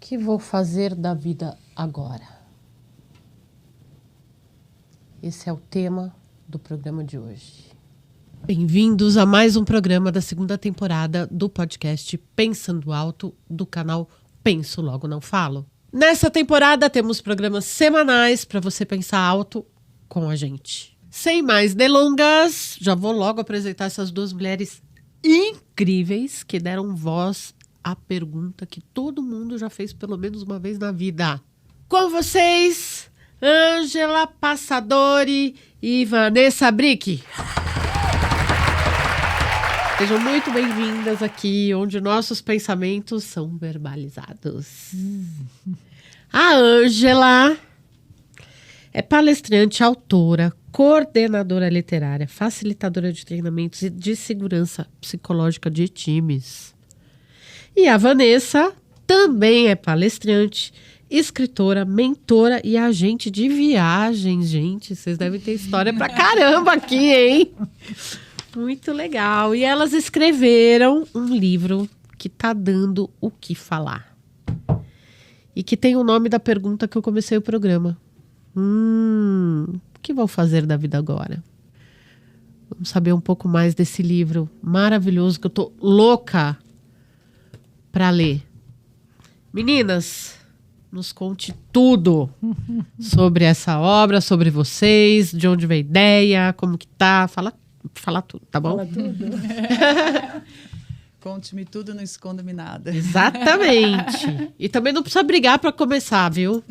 que vou fazer da vida agora? Esse é o tema do programa de hoje. Bem-vindos a mais um programa da segunda temporada do podcast Pensando Alto, do canal Penso Logo Não Falo. Nessa temporada temos programas semanais para você pensar alto com a gente. Sem mais delongas, já vou logo apresentar essas duas mulheres incríveis que deram voz à pergunta que todo mundo já fez pelo menos uma vez na vida. Com vocês, Ângela Passadori e Vanessa Brick. Sejam muito bem-vindas aqui, onde nossos pensamentos são verbalizados. A Ângela é palestrante, autora, coordenadora literária, facilitadora de treinamentos e de segurança psicológica de times. E a Vanessa também é palestrante, escritora, mentora e agente de viagens. Gente, vocês devem ter história pra caramba aqui, hein? Muito legal. E elas escreveram um livro que tá dando o que falar. E que tem o nome da pergunta que eu comecei o programa. O que vou fazer da vida agora? Vamos saber um pouco mais desse livro maravilhoso que eu tô louca para ler. Meninas, nos conte tudo sobre essa obra, sobre vocês, de onde veio a ideia, como que tá, fala tudo, tá bom? Fala tudo. Conte-me tudo, não esconda-me nada. Exatamente. E também não precisa brigar para começar, viu?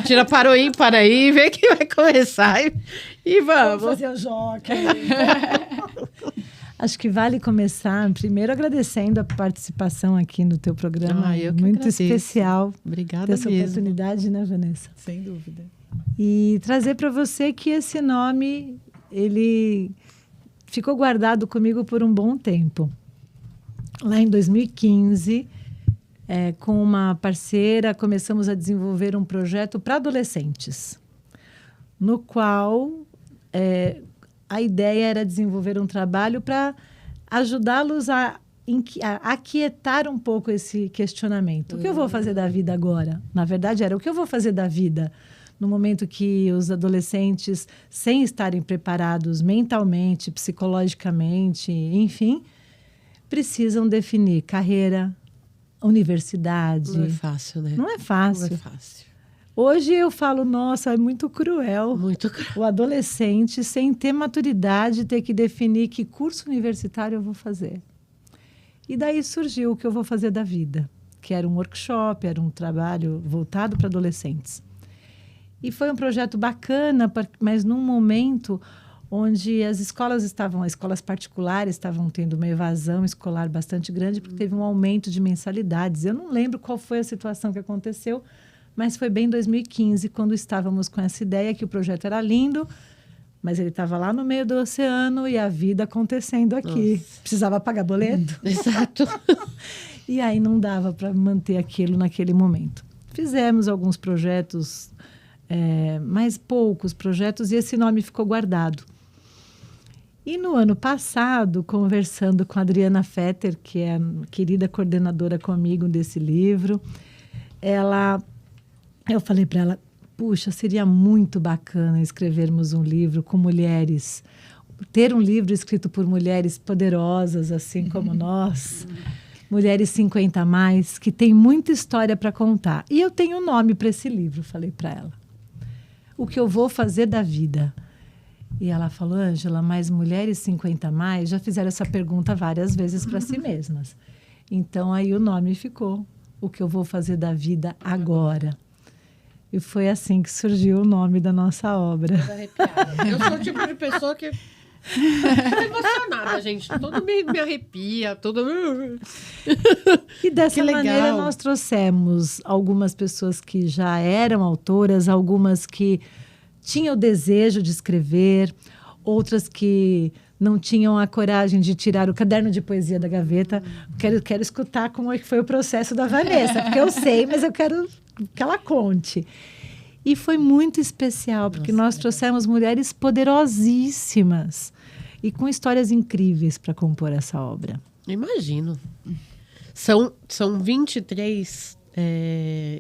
Tira para o ímpar aí, vê que vai começar e vamos. Vamos fazer o jockey. Acho que vale começar primeiro agradecendo a participação aqui no teu programa. Eu que muito agradeço. Especial. Obrigada dessa mesmo. Oportunidade, né, Vanessa? Sem dúvida. E trazer para você que esse nome, ele ficou guardado comigo por um bom tempo. Lá em 2015, com uma parceira, começamos a desenvolver um projeto para adolescentes, no qual a ideia era desenvolver um trabalho para ajudá-los a aquietar um pouco esse questionamento. O que eu vou fazer da vida agora? Na verdade, era o que eu vou fazer da vida no momento que os adolescentes, sem estarem preparados mentalmente, psicologicamente, enfim, precisam definir carreira, universidade. Não é fácil, né? Não é fácil. Não é fácil. Hoje eu falo, nossa, é muito cruel. Muito. O adolescente, sem ter maturidade, ter que definir que curso universitário eu vou fazer. E daí surgiu o que eu vou fazer da vida, que era um workshop, era um trabalho voltado para adolescentes. E foi um projeto bacana, mas num momento onde as escolas particulares estavam tendo uma evasão escolar bastante grande, porque teve um aumento de mensalidades. Eu não lembro qual foi a situação que aconteceu, mas foi bem em 2015, quando estávamos com essa ideia que o projeto era lindo, mas ele estava lá no meio do oceano e a vida acontecendo aqui. Nossa. Precisava pagar boleto. Exato. E aí não dava para manter aquilo naquele momento. Fizemos alguns projetos, mas poucos projetos, e esse nome ficou guardado. E no ano passado, conversando com a Adriana Fetter, que é a querida coordenadora comigo desse livro, eu falei para ela, puxa, seria muito bacana escrevermos um livro com mulheres, ter um livro escrito por mulheres poderosas, assim como nós, mulheres 50 a mais, que tem muita história para contar. E eu tenho um nome para esse livro, falei para ela. O que eu vou fazer da vida? E ela falou, Ângela, mas mulheres 50 a mais já fizeram essa pergunta várias vezes para si mesmas. Então, aí o nome ficou, o que eu vou fazer da vida agora. E foi assim que surgiu o nome da nossa obra. Eu sou o tipo de pessoa que fico emocionada, gente. Tudo me arrepia, tudo... E dessa maneira nós trouxemos algumas pessoas que já eram autoras, algumas que tinham o desejo de escrever, outras que não tinham a coragem de tirar o caderno de poesia da gaveta. Quero escutar como é que foi o processo da Vanessa, porque eu sei, mas eu quero que ela conte. E foi muito especial, porque nós trouxemos mulheres poderosíssimas e com histórias incríveis para compor essa obra. Imagino. São 23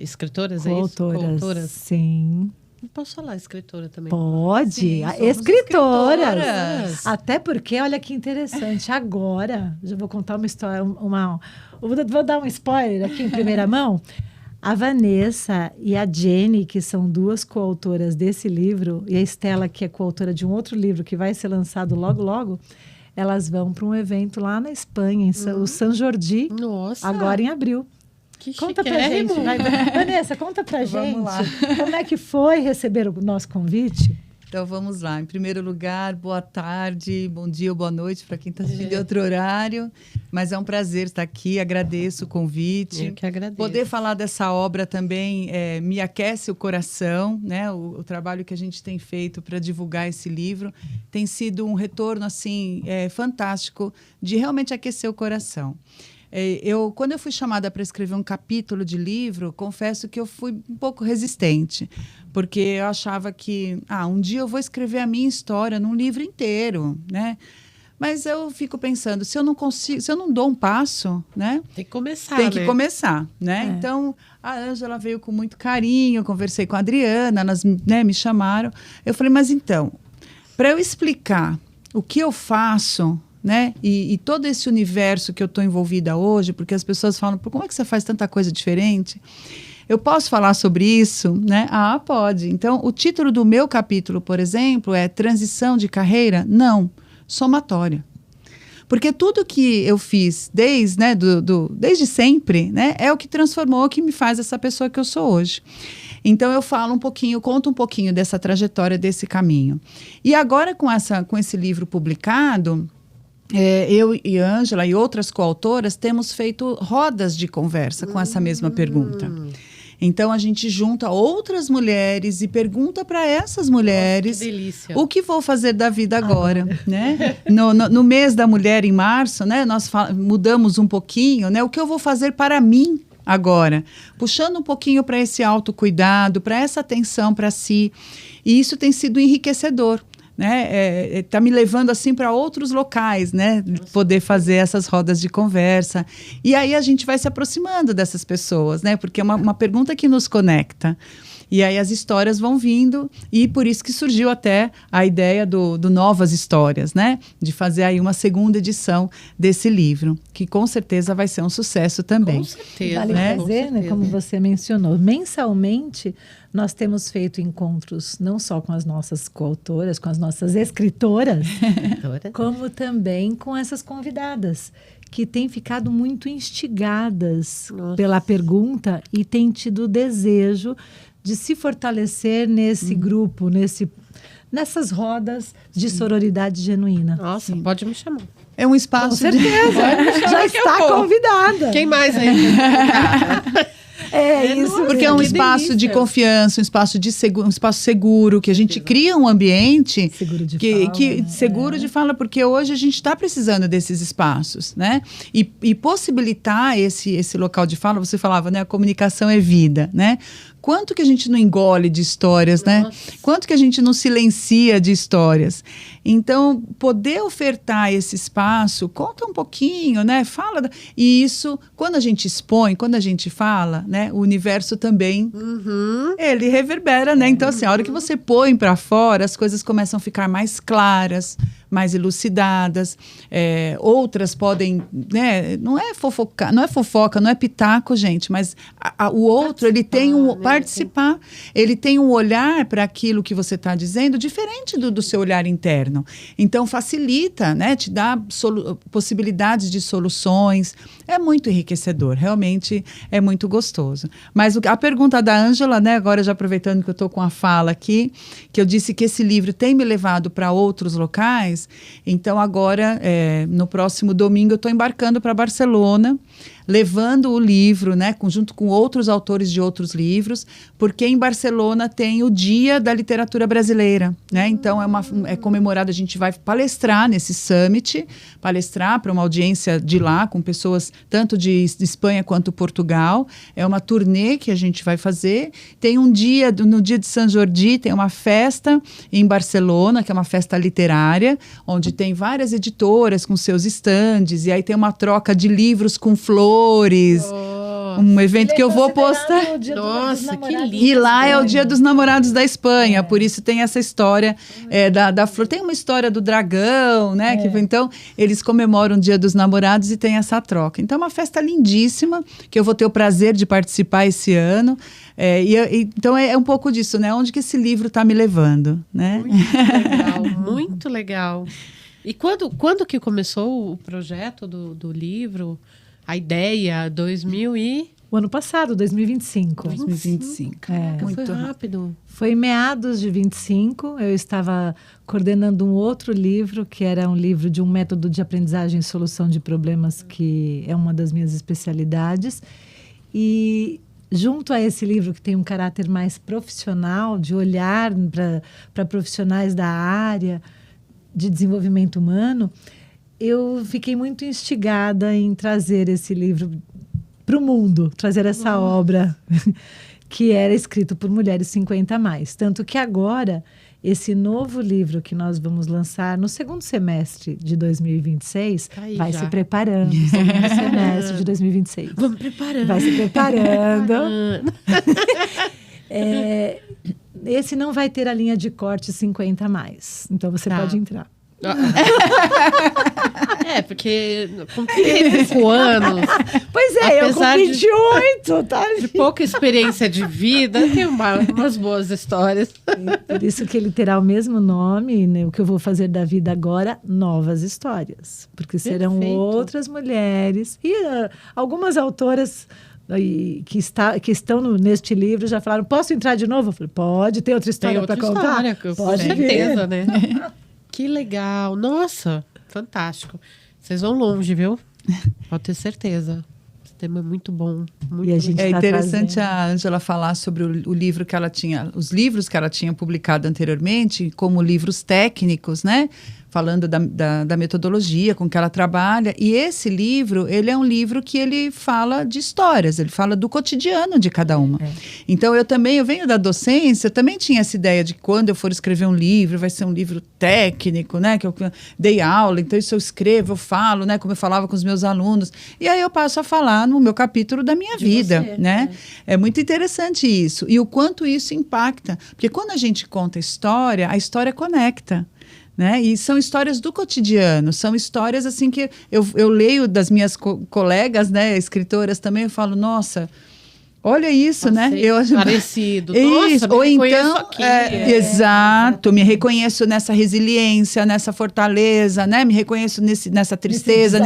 escritoras, Coautoras, é isso? Coautoras. sim. Não posso falar escritora também. Pode, Sim, somos escritoras. Até porque, olha que interessante, agora, já vou contar uma história, vou dar um spoiler aqui em primeira mão. A Vanessa e a Jenny, que são duas coautoras desse livro, e a Estela, que é coautora de um outro livro que vai ser lançado logo, logo, elas vão para um evento lá na Espanha, o San Jordi, Nossa. agora em abril. Que Conta pra gente. Vanessa, conta pra gente. Vamos lá. Como é que foi receber o nosso convite? Então, vamos lá. Em primeiro lugar, boa tarde, bom dia ou boa noite para quem está assistindo em outro horário. Mas é um prazer estar aqui, agradeço o convite. Eu que agradeço. Poder falar dessa obra também me aquece o coração, né? O trabalho que a gente tem feito para divulgar esse livro tem sido um retorno assim fantástico de realmente aquecer o coração. Quando eu fui chamada para escrever um capítulo de livro, confesso que eu fui um pouco resistente, porque eu achava que um dia eu vou escrever a minha história num livro inteiro, né? Mas eu fico pensando, se eu não dou um passo, né? Tem que começar, Tem que começar, né? É. Então, a Ângela veio com muito carinho, conversei com a Adriana, elas, né, me chamaram. Eu falei, mas então, para eu explicar o que eu faço, né? E todo esse universo que eu estou envolvida hoje, porque as pessoas falam, como é que você faz tanta coisa diferente? Eu posso falar sobre isso, né? Pode. Então, o título do meu capítulo, por exemplo, é Transição de Carreira? Não, somatória. Porque tudo que eu fiz desde sempre, né, é o que transformou, que me faz essa pessoa que eu sou hoje. Então, eu falo um pouquinho, conto um pouquinho dessa trajetória, desse caminho. E agora, com esse livro publicado, eu e Ângela e outras coautoras temos feito rodas de conversa com essa mesma pergunta. Então, a gente junta outras mulheres e pergunta para essas mulheres o que vou fazer da vida agora. Né? No mês da mulher, em março, né, nós mudamos um pouquinho, né, o que eu vou fazer para mim agora, puxando um pouquinho para esse autocuidado, para essa atenção para si. E isso tem sido enriquecedor. Né, tá me levando assim para outros locais, né, poder fazer essas rodas de conversa, e aí a gente vai se aproximando dessas pessoas, né, porque é uma pergunta que nos conecta, e aí as histórias vão vindo, e por isso que surgiu até a ideia do Novas Histórias, né, de fazer aí uma segunda edição desse livro, que com certeza vai ser um sucesso também. Com certeza. Vale né? dizer, né, como você mencionou, mensalmente nós temos feito encontros não só com as nossas coautoras, com as nossas escritoras, como também com essas convidadas, que têm ficado muito instigadas pela pergunta e têm tido o desejo de se fortalecer nesse grupo, nessas rodas de sororidade genuína. Nossa, pode me chamar. É um espaço Com certeza, já está convidada. Quem mais aí? Isso. Porque é um espaço de confiança, um espaço um espaço seguro, que a gente cria um ambiente seguro de fala, seguro de fala, porque hoje a gente está precisando desses espaços, né? E possibilitar esse local de fala, você falava, né? A comunicação é vida, né? Quanto que a gente não engole de histórias, né? Quanto que a gente não silencia de histórias. Então, poder ofertar esse espaço, conta um pouquinho, né? Fala. E isso, quando a gente expõe, quando a gente fala, né? O universo também, ele reverbera, né? Então, assim, a hora que você põe para fora, as coisas começam a ficar mais claras, mais elucidadas. Outras podem, né? Não é fofoca, não é pitaco, gente, mas o outro, ele tem participar, ele tem um olhar para aquilo que você está dizendo diferente do seu olhar interno. Então, facilita, né? Te dá possibilidades de soluções. É muito enriquecedor, realmente é muito gostoso. Mas a pergunta da Ângela, né? Agora já aproveitando que eu estou com a fala aqui, que eu disse que esse livro tem me levado para outros locais, então agora, no próximo domingo, eu estou embarcando para Barcelona, levando o livro, né, junto com outros autores de outros livros, porque em Barcelona tem o Dia da Literatura Brasileira, né? Então é comemorado, a gente vai palestrar nesse summit, palestrar para uma audiência de lá, com pessoas tanto de Espanha quanto Portugal. É uma turnê que a gente vai fazer. Tem no dia de San Jordi, tem uma festa em Barcelona, que é uma festa literária, onde tem várias editoras com seus estandes, e aí tem uma troca de livros com flores. um evento que eu vou postar. Nossa, que lindo. E lá é o Dia dos Namorados da Espanha, por isso tem essa história da flor. Tem uma história do dragão, né? Então, eles comemoram o Dia dos Namorados e tem essa troca. Então, é uma festa lindíssima, que eu vou ter o prazer de participar esse ano. Então, é um pouco disso, né? Onde que esse livro está me levando, né? Muito legal, muito legal. E quando que começou o projeto do livro? A ideia, 2000 e... O ano passado, 2025. 2025. Muito foi rápido. Foi em meados de 25, eu estava coordenando um outro livro, que era um livro de um método de aprendizagem e solução de problemas, que é uma das minhas especialidades. E junto a esse livro, que tem um caráter mais profissional, de olhar para profissionais da área de desenvolvimento humano, eu fiquei muito instigada em trazer esse livro para o mundo, trazer essa obra que era escrito por mulheres 50 a mais. Tanto que agora, esse novo livro que nós vamos lançar no segundo semestre de 2026, vai se preparando. Segundo semestre de 2026. Vamos preparando. Vai se preparando. Esse não vai ter a linha de corte 50 a mais. Então, você pode entrar. Porque com 35 anos. Pois é, eu com 28, tá? De pouca experiência de vida, tem umas boas histórias. Por isso que ele terá o mesmo nome, né? O que eu vou fazer da vida agora, novas histórias. Porque serão outras mulheres. E algumas autoras que estão neste livro já falaram: posso entrar de novo? Eu falei: pode, tem outra história para contar? Com pode certeza, né? Que legal. Nossa, fantástico. Vocês vão longe, viu? Pode ter certeza. Esse tema é muito bom. Muito é interessante a Ângela falar sobre o livro que ela tinha, os livros que ela tinha publicado anteriormente, como livros técnicos, né? Falando da metodologia com que ela trabalha. E esse livro, ele é um livro que ele fala de histórias, ele fala do cotidiano de cada uma. Então, eu venho da docência, eu também tinha essa ideia de que quando eu for escrever um livro, vai ser um livro técnico, né? Que eu dei aula, então isso eu escrevo, eu falo, né? Como eu falava com os meus alunos. E aí eu passo a falar no meu capítulo da minha vida, né? É muito interessante isso. E o quanto isso impacta. Porque quando a gente conta história, a história conecta. Né? E são histórias do cotidiano, são histórias assim que eu leio das minhas colegas, né, escritoras também, eu falo: nossa, olha isso, né? Parecido. Nossa, ou então, aqui, exato, me reconheço nessa resiliência, nessa fortaleza, né? Me reconheço nessa tristeza,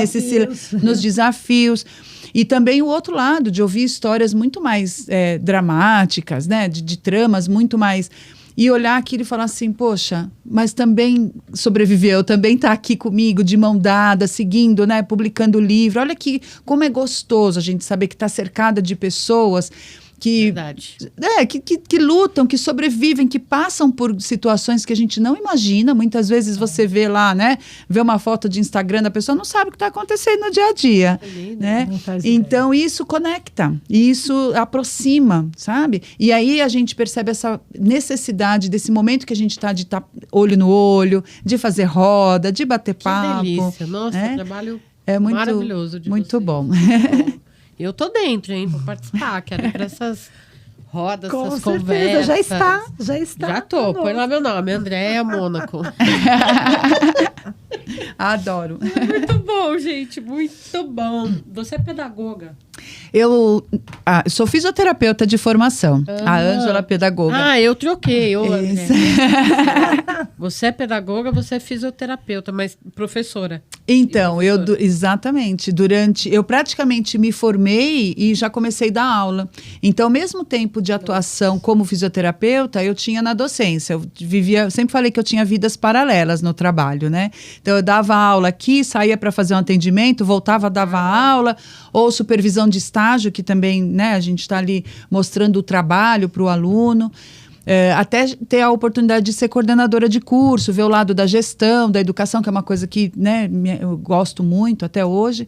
nos desafios. E também o outro lado, de ouvir histórias muito mais dramáticas, né? De tramas muito mais... E olhar aquilo e falar assim: poxa, mas também sobreviveu, também está aqui comigo, de mão dada, seguindo, né, publicando livro. Olha como é gostoso a gente saber que está cercada de pessoas que lutam, que sobrevivem, que passam por situações que a gente não imagina. Muitas vezes você vê lá, né? Vê uma foto de Instagram da pessoa, não sabe o que está acontecendo no dia a dia. Né? Então, isso conecta, isso aproxima, sabe? E aí a gente percebe essa necessidade desse momento que a gente está de estar olho no olho, de fazer roda, de bater papo. Que delícia. Nossa, trabalho muito, maravilhoso de muito vocês. Bom. Eu tô dentro, hein? Vou participar. Quero ir para essas rodas, com essas certeza, conversas. Já está. Já tô. Põe lá meu nome, Andréa Mônaco. Adoro. Muito bom, gente. Muito bom. Você é pedagoga? Eu sou fisioterapeuta de formação. A Ângela é pedagoga. Eu troquei. Você é pedagoga, você é fisioterapeuta, mas professora. Então, exatamente. Eu praticamente me formei e já comecei a dar aula. Então, ao mesmo tempo de atuação como fisioterapeuta, eu tinha na docência. Eu sempre falei que eu tinha vidas paralelas no trabalho, né? Então, eu dava aula aqui, saía para fazer um atendimento, voltava, dava aula, ou supervisão de estágio, que também, né, a gente está ali mostrando o trabalho para o aluno. Até ter a oportunidade de ser coordenadora de curso, ver o lado da gestão, da educação, que é uma coisa que, né, eu gosto muito até hoje.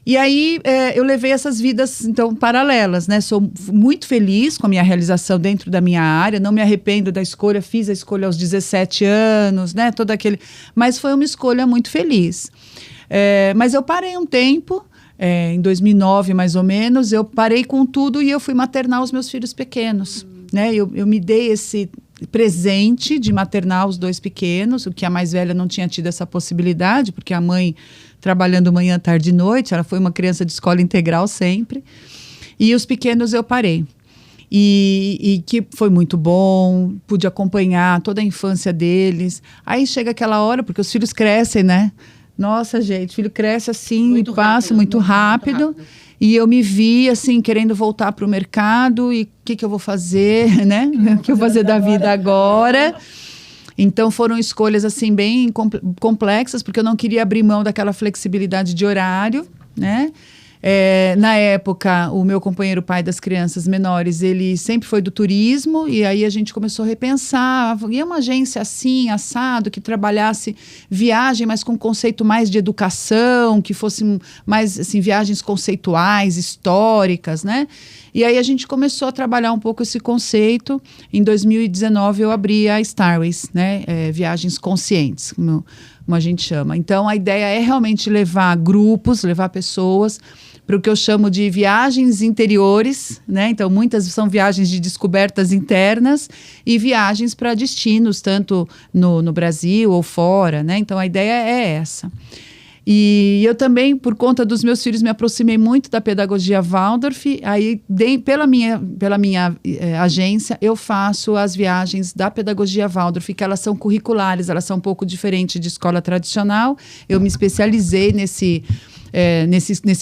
E aí eu levei essas vidas, então, paralelas, né? Sou muito feliz com a minha realização dentro da minha área, não me arrependo da escolha, fiz a escolha aos 17 anos, né? Mas foi uma escolha muito feliz. Mas eu parei um tempo, em 2009, mais ou menos, eu parei com tudo e eu fui maternar os meus filhos pequenos. Né? Eu me dei esse presente de maternar os 2 pequenos, o que a mais velha não tinha tido essa possibilidade, porque a mãe trabalhando manhã, tarde e noite, ela foi uma criança de escola integral sempre. E os pequenos eu parei. E que foi muito bom, pude acompanhar toda a infância deles. Aí chega aquela hora, porque os filhos crescem, né? Nossa, gente, filho cresce assim, muito passa muito rápido. E eu me vi, assim, querendo voltar para o mercado. E o que eu vou fazer, né? O que eu vou fazer da vida agora? Então, foram escolhas, assim, bem complexas, porque eu não queria abrir mão daquela flexibilidade de horário, né? Na época, o meu companheiro pai das crianças menores, ele sempre foi do turismo, e aí a gente começou a repensar, e uma agência assim, assado, que trabalhasse viagem, mas com conceito mais de educação, que fosse mais, assim, viagens conceituais, históricas, né? E aí a gente começou a trabalhar um pouco esse conceito. Em 2019, eu abri a Starways, né? Viagens conscientes, como a gente chama. Então, a ideia é realmente levar grupos, levar pessoas para o que eu chamo de viagens interiores, né? Então, muitas são viagens de descobertas internas e viagens para destinos, tanto no Brasil ou fora, né? Então, a ideia é essa. E eu também, por conta dos meus filhos, me aproximei muito da pedagogia Waldorf. Aí, pela minha agência, eu faço as viagens da pedagogia Waldorf, que elas são curriculares, elas são um pouco diferentes de escola tradicional. Eu me especializei nesse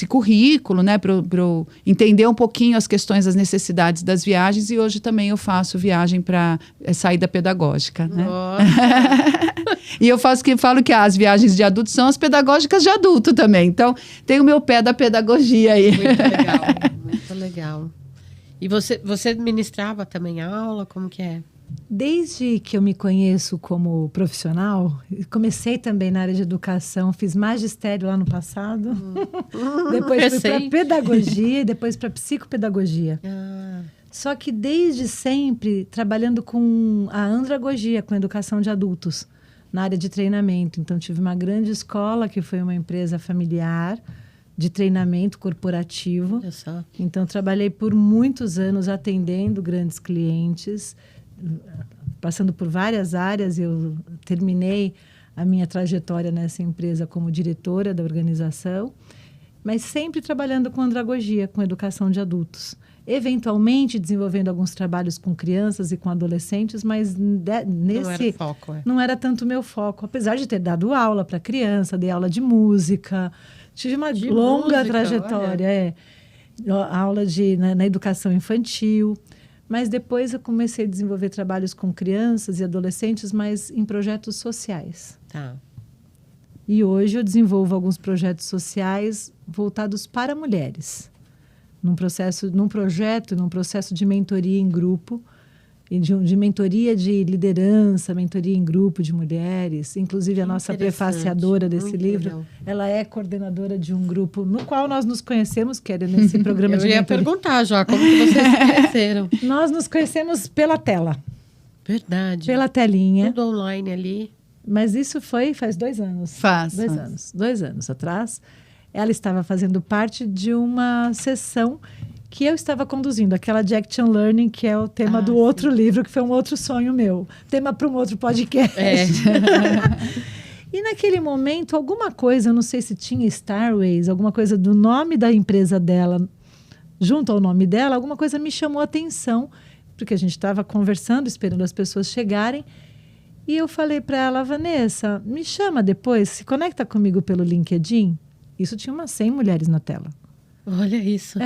currículo, né, para eu entender um pouquinho as questões, as necessidades das viagens, e hoje também eu faço viagem para saída pedagógica, né? E eu falo que as viagens de adultos são as pedagógicas de adulto também, então tem o meu pé da pedagogia aí. Muito legal, muito legal. E você ministrava também aula, como que é? Desde que eu me conheço como profissional, comecei também na área de educação, fiz magistério lá no passado, depois fui para pedagogia e depois para psicopedagogia. Só que desde sempre trabalhando com a andragogia, com a educação de adultos, na área de treinamento. Então tive uma grande escola que foi uma empresa familiar de treinamento corporativo. Então trabalhei por muitos anos atendendo grandes clientes, passando por várias áreas. Eu terminei a minha trajetória nessa empresa como diretora da organização, mas sempre trabalhando com andragogia, com educação de adultos. Eventualmente desenvolvendo alguns trabalhos com crianças e com adolescentes, mas nesse não era tanto meu foco. Apesar de ter dado aula para criança, dei aula de música, tive uma longa trajetória, aula na educação infantil. Mas depois eu comecei a desenvolver trabalhos com crianças e adolescentes, mas em projetos sociais. Tá. E hoje eu desenvolvo alguns projetos sociais voltados para mulheres. Num processo de mentoria em grupo, de mentoria de liderança, mentoria em grupo de mulheres. Inclusive, a nossa prefaciadora desse livro, ela é coordenadora de um grupo no qual nós nos conhecemos, que era nesse programa de mentoria. Eu ia perguntar já, como que vocês se conheceram? Nós nos conhecemos pela tela. Verdade. Pela telinha. Tudo online ali. Mas isso faz 2 anos. Faz. 2 anos atrás. Ela estava fazendo parte de uma sessão que eu estava conduzindo, aquela de Action Learning, que é o tema do outro livro, que foi um outro sonho meu. Tema para um outro podcast. E naquele momento, alguma coisa, eu não sei se tinha Starways, alguma coisa do nome da empresa dela, junto ao nome dela, alguma coisa me chamou a atenção, porque a gente estava conversando, esperando as pessoas chegarem. E eu falei para ela, Vanessa, me chama depois, se conecta comigo pelo LinkedIn. Isso tinha umas 100 mulheres na tela. Olha isso.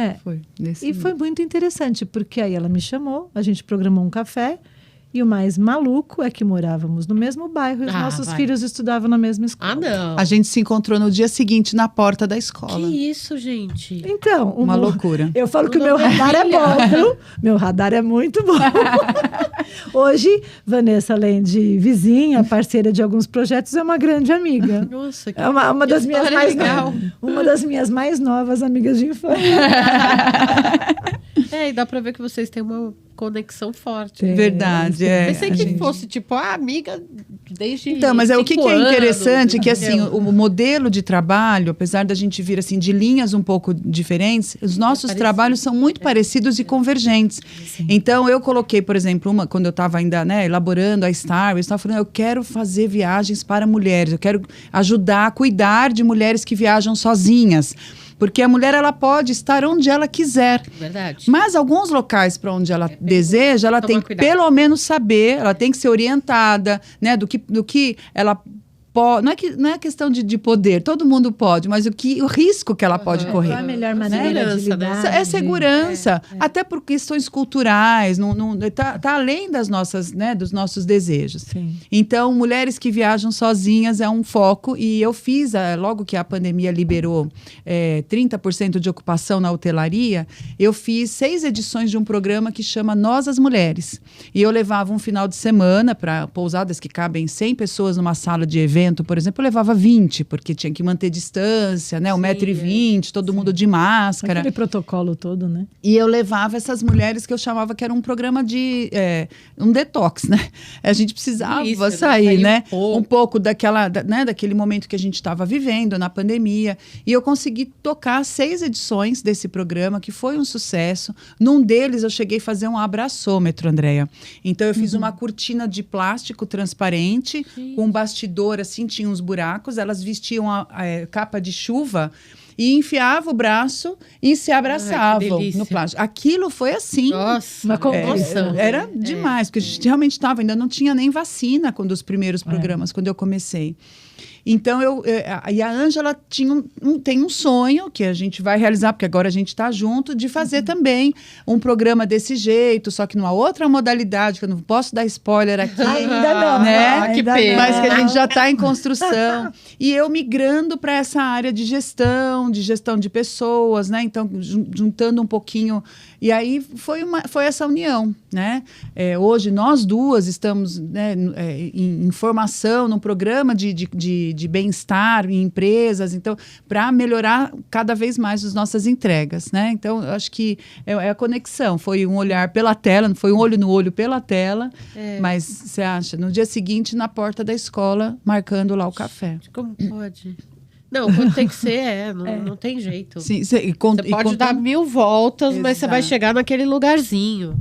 Foi muito interessante, porque aí ela me chamou, a gente programou um café, e o mais maluco é que morávamos no mesmo bairro e os nossos filhos estudavam na mesma escola. Não. A gente se encontrou no dia seguinte na porta da escola. Que isso, gente? Então, uma loucura. Eu falo que o meu radar é bom, viu? Meu radar é muito bom. Hoje, Vanessa, além de vizinha, parceira de alguns projetos, é uma grande amiga. Nossa, que uma das minhas mais legal. Uma das minhas mais novas amigas de infância. E dá pra ver que vocês têm uma conexão forte. Verdade, Pensei que fosse tipo a amiga desde Então, mas o que é interessante é que assim, entendeu? o modelo de trabalho, apesar da gente vir assim de linhas um pouco diferentes, os nossos parecido. trabalhos são muito parecidos e convergentes. Então, eu coloquei, por exemplo, quando eu estava ainda, né, elaborando a Star, eu estava falando, eu quero fazer viagens para mulheres, eu quero ajudar a cuidar de mulheres que viajam sozinhas. Porque a mulher, ela pode estar onde ela quiser. Verdade. Mas alguns locais para onde ela deseja, ela tem que cuidado. pelo menos saber, ela tem que ser orientada, né, do que ela pode. Não é questão de poder, todo mundo pode, mas o risco que ela pode Qual correr. é a melhor maneira de Segurança, né? lidar? É segurança, até por questões culturais, tá além das nossas, né, dos nossos desejos. Sim. Então, mulheres que viajam sozinhas é um foco, e eu fiz, logo que a pandemia liberou 30% de ocupação na hotelaria, eu fiz 6 edições de um programa que chama Nós as Mulheres. E eu levava um final de semana para pousadas que cabem 100 pessoas numa sala de evento, por exemplo, eu levava 20, porque tinha que manter distância, né? 1,20 m, todo mundo de máscara. Aquele protocolo todo, né? E eu levava essas mulheres que eu chamava que era um programa de um detox, né? A gente precisava Isso, sair, né? um pouco. Daquele momento que a gente estava vivendo na pandemia. E eu consegui tocar 6 edições desse programa, que foi um sucesso. Num deles, eu cheguei a fazer um abraçômetro, Andréia. Então, eu fiz uma cortina de plástico transparente, com um bastidor, assim, tinha uns buracos. Elas vestiam a capa de chuva e enfiava o braço e se abraçavam no plástico. Aquilo foi assim. Nossa, uma comoção. Era demais, porque a gente realmente estava, ainda não tinha nem vacina quando os primeiros programas, quando eu comecei. Então, e a Ângela tem um sonho que a gente vai realizar, porque agora a gente está junto, de fazer também um programa desse jeito, só que numa outra modalidade, que eu não posso dar spoiler aqui. Ainda não. Né? Que pena. Mas que a gente já está em construção. E eu migrando para essa área de gestão de pessoas, né? Então, juntando um pouquinho. E aí foi essa união, né? Hoje nós duas estamos, né, em formação num programa de bem-estar em empresas, então, para melhorar cada vez mais as nossas entregas, né? Então, eu acho que é a conexão. Foi um olhar pela tela, não foi um olho no olho pela tela, mas você acha, no dia seguinte, na porta da escola, marcando lá o café. Como pode? Não, quando tem que ser, não tem jeito. Sim, Você pode dar 1000 voltas, mas você vai chegar naquele lugarzinho,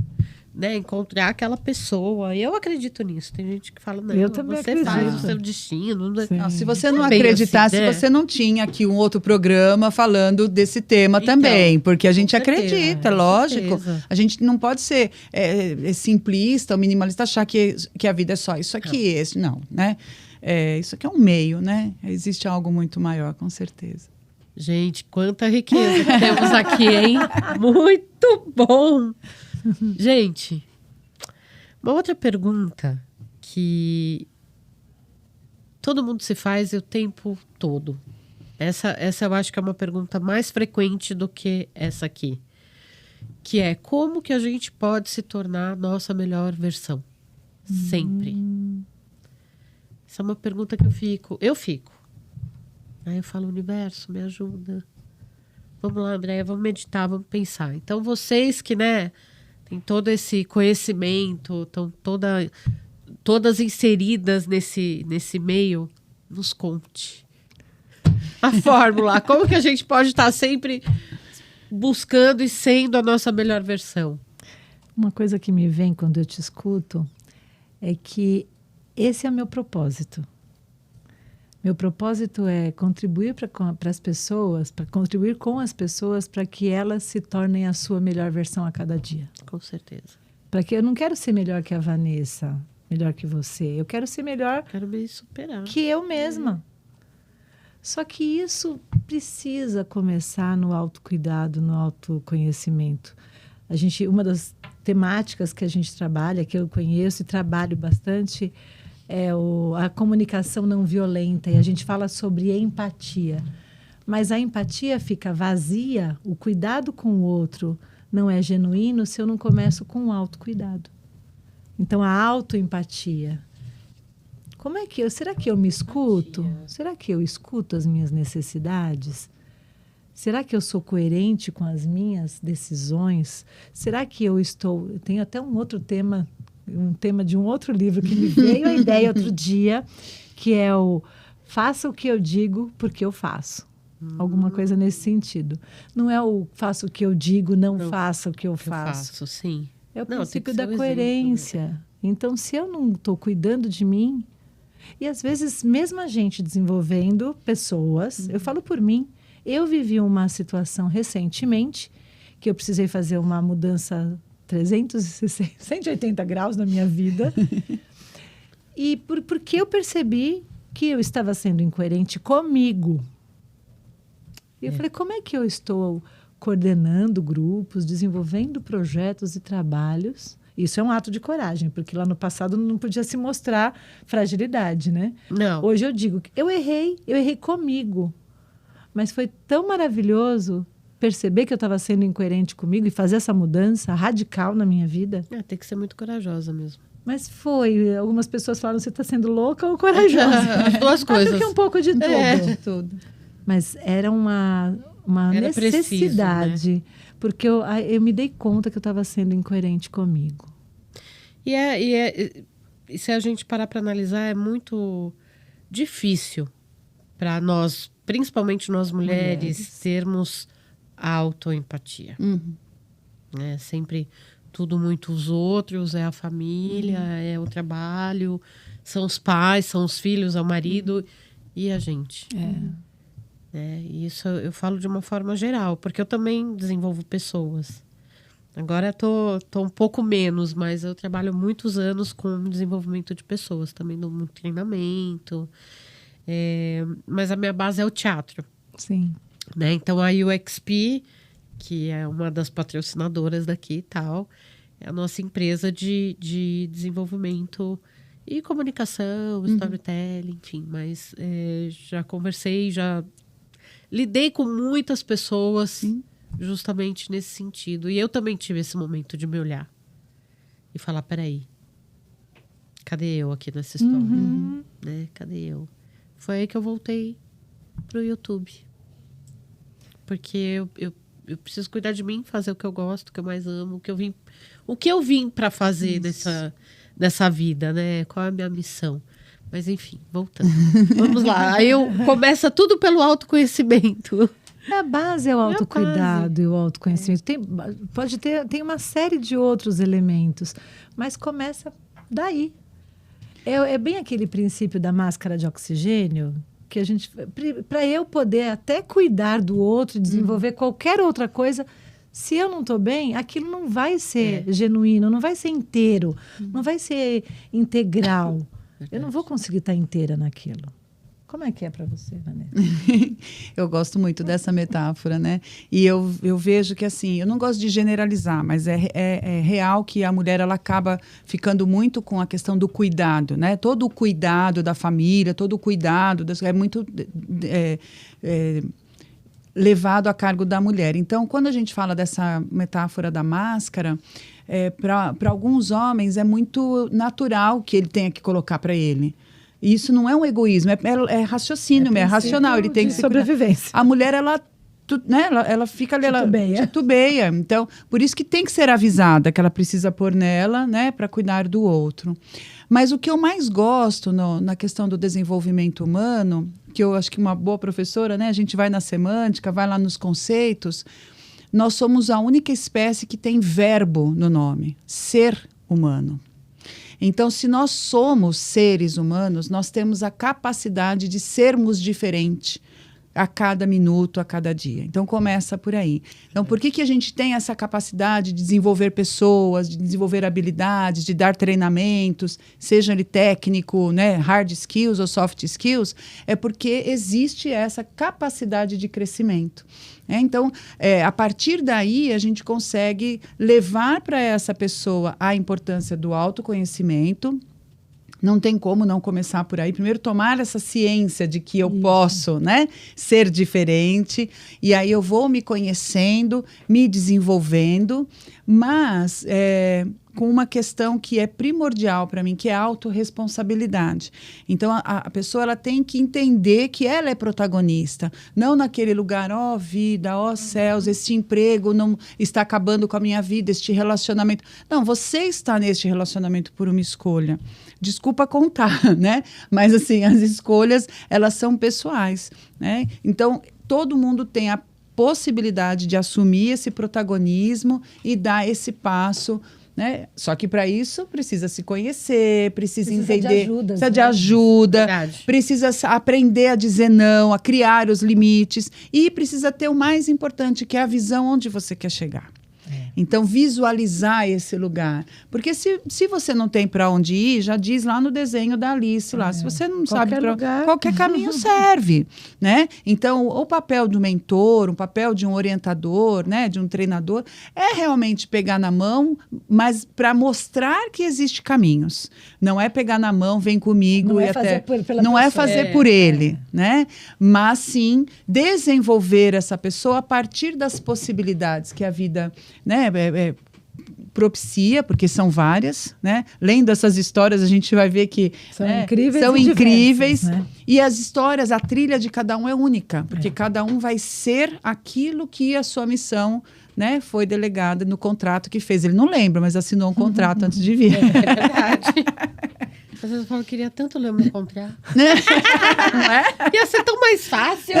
né? Encontrar aquela pessoa. Eu acredito nisso. Tem gente que fala, não, Eu também você acredito. faz o seu destino. Não, se você não Bem acreditasse, assim, né? você não tinha aqui um outro programa falando desse tema também, porque a gente com certeza, acredita, com lógico. certeza. A gente não pode ser simplista ou minimalista, achar que a vida é só isso aqui, esse não, né? Isso aqui é um meio, né? Existe algo muito maior, com certeza. Gente, quanta riqueza que temos aqui, hein? Muito bom! Gente, uma outra pergunta que todo mundo se faz o tempo todo. Essa eu acho que é uma pergunta mais frequente do que essa aqui. Que é, como que a gente pode se tornar a nossa melhor versão? Sempre. Essa é uma pergunta que eu fico. Aí eu falo, universo, me ajuda. Vamos lá, Andréia, vamos meditar, vamos pensar. Então, vocês que, né, tem todo esse conhecimento, estão todas inseridas nesse meio, nos conte. A fórmula, como que a gente pode estar sempre buscando e sendo a nossa melhor versão? Uma coisa que me vem quando eu te escuto é que esse é o meu propósito. Meu propósito é contribuir para as pessoas, para contribuir com as pessoas para que elas se tornem a sua melhor versão a cada dia. Com certeza. Para que eu não quero ser melhor que a Vanessa, melhor que você. Eu quero ser melhor Quero me superar. que eu mesma. Só que isso precisa começar no autocuidado, no autoconhecimento. Uma das temáticas que a gente trabalha, que eu conheço e trabalho bastante, é a comunicação não violenta. E a gente fala sobre empatia. Mas a empatia fica vazia, o cuidado com o outro não é genuíno se eu não começo com o autocuidado. Então, a autoempatia. Será que eu me escuto? Será que eu escuto as minhas necessidades? Será que eu sou coerente com as minhas decisões? Será que eu tenho até um outro tema, um tema de um outro livro que me veio a ideia outro dia, que é o faça o que eu digo porque eu faço. Alguma coisa nesse sentido. Não é o faça o que eu digo, não faça o que eu faço. Sim. É o Não, tem que princípio ser da o exemplo, coerência. né? Então, se eu não estou cuidando de mim, e às vezes, mesmo a gente desenvolvendo pessoas, eu falo por mim, eu vivi uma situação recentemente que eu precisei fazer uma mudança 180 graus na minha vida. E porque eu percebi que eu estava sendo incoerente comigo. E eu falei, como é que eu estou coordenando grupos, desenvolvendo projetos e trabalhos? Isso é um ato de coragem, porque lá no passado não podia se mostrar fragilidade, né? Não. Hoje eu digo que eu errei comigo. Mas foi tão maravilhoso perceber que eu estava sendo incoerente comigo e fazer essa mudança radical na minha vida. Tem que ser muito corajosa mesmo. Mas foi. Algumas pessoas falaram, você está sendo louca ou corajosa? As duas coisas. Porque um pouco de tudo. De tudo. Mas era uma Era necessidade. preciso, né? Porque eu me dei conta que eu estava sendo incoerente comigo. E se a gente parar para analisar, é muito difícil para nós, principalmente nós mulheres, termos autoempatia. É sempre tudo muito os outros, é a família, é o trabalho, são os pais, são os filhos, é o marido e a gente. E isso eu falo de uma forma geral, porque eu também desenvolvo pessoas. Agora eu tô um pouco menos, mas eu trabalho muitos anos com desenvolvimento de pessoas, também dou muito treinamento. Mas a minha base é o teatro. Sim. Né? Então a UXP, que é uma das patrocinadoras daqui e tal, é a nossa empresa de desenvolvimento e comunicação, storytelling, enfim. Mas já conversei, já lidei com muitas pessoas justamente nesse sentido. E eu também tive esse momento de me olhar e falar, peraí, cadê eu aqui nessa história? Né? Cadê eu? Foi aí que eu voltei pro YouTube. Porque eu preciso cuidar de mim, fazer o que eu gosto, o que eu mais amo, o que eu vim para fazer nessa vida, né? Qual é a minha missão? Mas enfim, voltando. Vamos lá. Aí começa tudo pelo autoconhecimento. A base é o autocuidado e o autoconhecimento. Tem uma série de outros elementos, mas começa daí. É bem aquele princípio da máscara de oxigênio, que a gente, para eu poder até cuidar do outro, desenvolver qualquer outra coisa, se eu não estou bem, aquilo não vai ser genuíno, não vai ser inteiro, não vai ser integral. Eu não vou conseguir estar inteira naquilo. Como é que é para você, Vanessa? Eu gosto muito dessa metáfora, né? E eu vejo que, assim, eu não gosto de generalizar, mas é real que a mulher, ela acaba ficando muito com a questão do cuidado, né? Todo o cuidado da família, todo o cuidado, é muito levado a cargo da mulher. Então, quando a gente fala dessa metáfora da máscara, para alguns homens é muito natural que ele tenha que colocar para ele. E isso não é um egoísmo, é raciocínio, é racional. Ele tem que sobrevivência. A mulher, ela fica ali, ela titubeia. Então, por isso que tem que ser avisada que ela precisa pôr nela, né, para cuidar do outro. Mas o que eu mais gosto na questão do desenvolvimento humano, que eu acho que uma boa professora, né, a gente vai na semântica, vai lá nos conceitos, nós somos a única espécie que tem verbo no nome, ser humano. Então, se nós somos seres humanos, nós temos a capacidade de sermos diferentes a cada minuto, a cada dia. Então, começa por aí. Então, por que a gente tem essa capacidade de desenvolver pessoas, de desenvolver habilidades, de dar treinamentos, seja ele técnico, né, hard skills ou soft skills? É porque existe essa capacidade de crescimento. Então, a partir daí, a gente consegue levar para essa pessoa a importância do autoconhecimento. Não tem como não começar por aí. Primeiro, tomar essa ciência de que eu posso, né, ser diferente. E aí eu vou me conhecendo, me desenvolvendo. Mas, com uma questão que é primordial para mim, que é a autorresponsabilidade. Então, a pessoa ela tem que entender que ela é protagonista, não naquele lugar, ó vida, ó céus, este emprego não está acabando com a minha vida, este relacionamento. Não, você está neste relacionamento por uma escolha. Desculpa contar, né? Mas, assim, as escolhas, elas são pessoais, né? Então, todo mundo tem a possibilidade de assumir esse protagonismo e dar esse passo, né? Só que para isso precisa se conhecer, precisa entender, precisa de ajuda, precisa aprender a dizer não, a criar os limites e precisa ter o mais importante, que é a visão onde você quer chegar. Então, visualizar esse lugar. Porque se você não tem para onde ir, já diz lá no desenho da Alice, lá. Se você não sabe para qualquer caminho serve, né? Então, o papel do mentor, o papel de um orientador, né, de um treinador, é realmente pegar na mão, mas para mostrar que existem caminhos. Não é pegar na mão, vem comigo e até... Não é fazer por ele, né? Mas sim desenvolver essa pessoa a partir das possibilidades que a vida, né, propicia, porque são várias, né? Lendo essas histórias, a gente vai ver que são incríveis. São incríveis. Diversas, né? E as histórias, a trilha de cada um é única, porque cada um vai ser aquilo que a sua missão, né, foi delegada no contrato que fez. Ele não lembra, mas assinou um contrato antes de vir. É verdade. Às vezes eu falo, queria tanto ler o meu contrato. Não é? Ia ser tão mais fácil.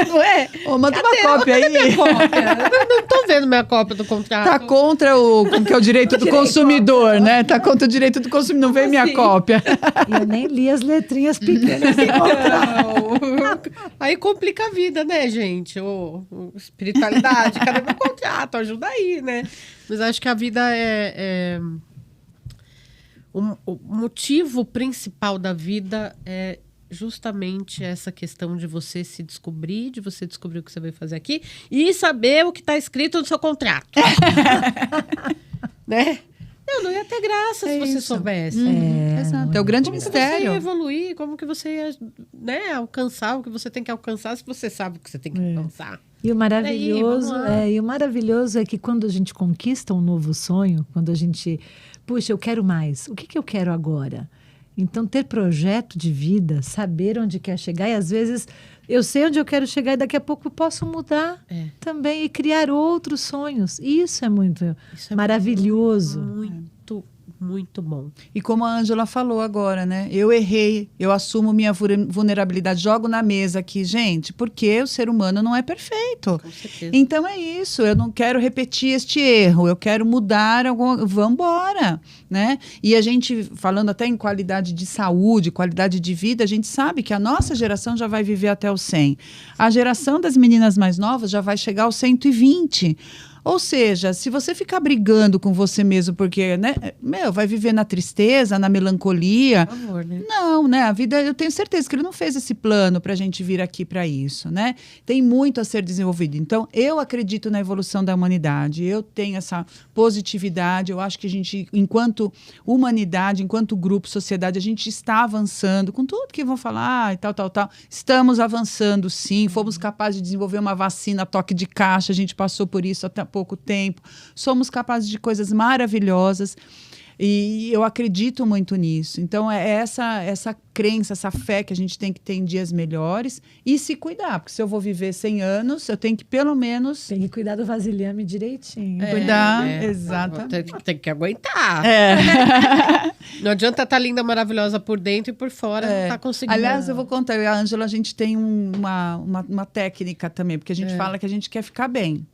Não é? Manda uma cópia aí. Minha cópia? Não estou vendo minha cópia do contrato. Tá contra o que é o direito do consumidor, né? Tá contra o direito do consumidor. Não vem minha cópia. E eu nem li as letrinhas pequenas. Aí complica a vida, né, gente? Espiritualidade, cadê meu contrato? Ajuda aí, né? Mas acho que a vida o motivo principal da vida é justamente essa questão de você se descobrir, de você descobrir o que você vai fazer aqui e saber o que está escrito no seu contrato. Né? Não ia ter graça se você soubesse. Exato. É o grande mistério. Como você ia evoluir, como que você ia, né, alcançar o que você tem que alcançar, se você sabe o que você tem que alcançar. E o maravilhoso é que quando a gente conquista um novo sonho, quando a gente, puxa, eu quero mais, o que eu quero agora? Então, ter projeto de vida, saber onde quer chegar, e às vezes eu sei onde eu quero chegar e daqui a pouco eu posso mudar também e criar outros sonhos. Isso é muito maravilhoso. Muito bom. E como a Ângela falou agora, né? Eu errei, eu assumo minha vulnerabilidade, jogo na mesa aqui, gente, porque o ser humano não é perfeito. Com certeza. Então é isso, eu não quero repetir este erro, eu quero mudar alguma... Vambora, né? E a gente, falando até em qualidade de saúde, qualidade de vida, a gente sabe que a nossa geração já vai viver até os 100. A geração das meninas mais novas já vai chegar aos 120. Ou seja, se você ficar brigando com você mesmo, porque, né, vai viver na tristeza, na melancolia. Por favor, né? Não, né? A vida, eu tenho certeza que ele não fez esse plano para a gente vir aqui para isso, né? Tem muito a ser desenvolvido. Então, eu acredito na evolução da humanidade. Eu tenho essa positividade. Eu acho que a gente, enquanto humanidade, enquanto grupo, sociedade, a gente está avançando com tudo que vão falar e tal. Estamos avançando, sim. Fomos capazes de desenvolver uma vacina a toque de caixa. A gente passou por isso até pouco tempo, somos capazes de coisas maravilhosas e eu acredito muito nisso. Então é essa crença, essa fé que a gente tem que ter em dias melhores e se cuidar, porque se eu vou viver 100 anos, eu tenho que pelo menos... Tem que cuidar do vasilhame direitinho. Cuidar, exato. Tem que aguentar. Não adianta estar linda, maravilhosa por dentro e por fora não tá conseguindo. Aliás, eu vou contar, eu e a Ângela, a gente tem uma técnica também, porque a gente fala que a gente quer ficar bem.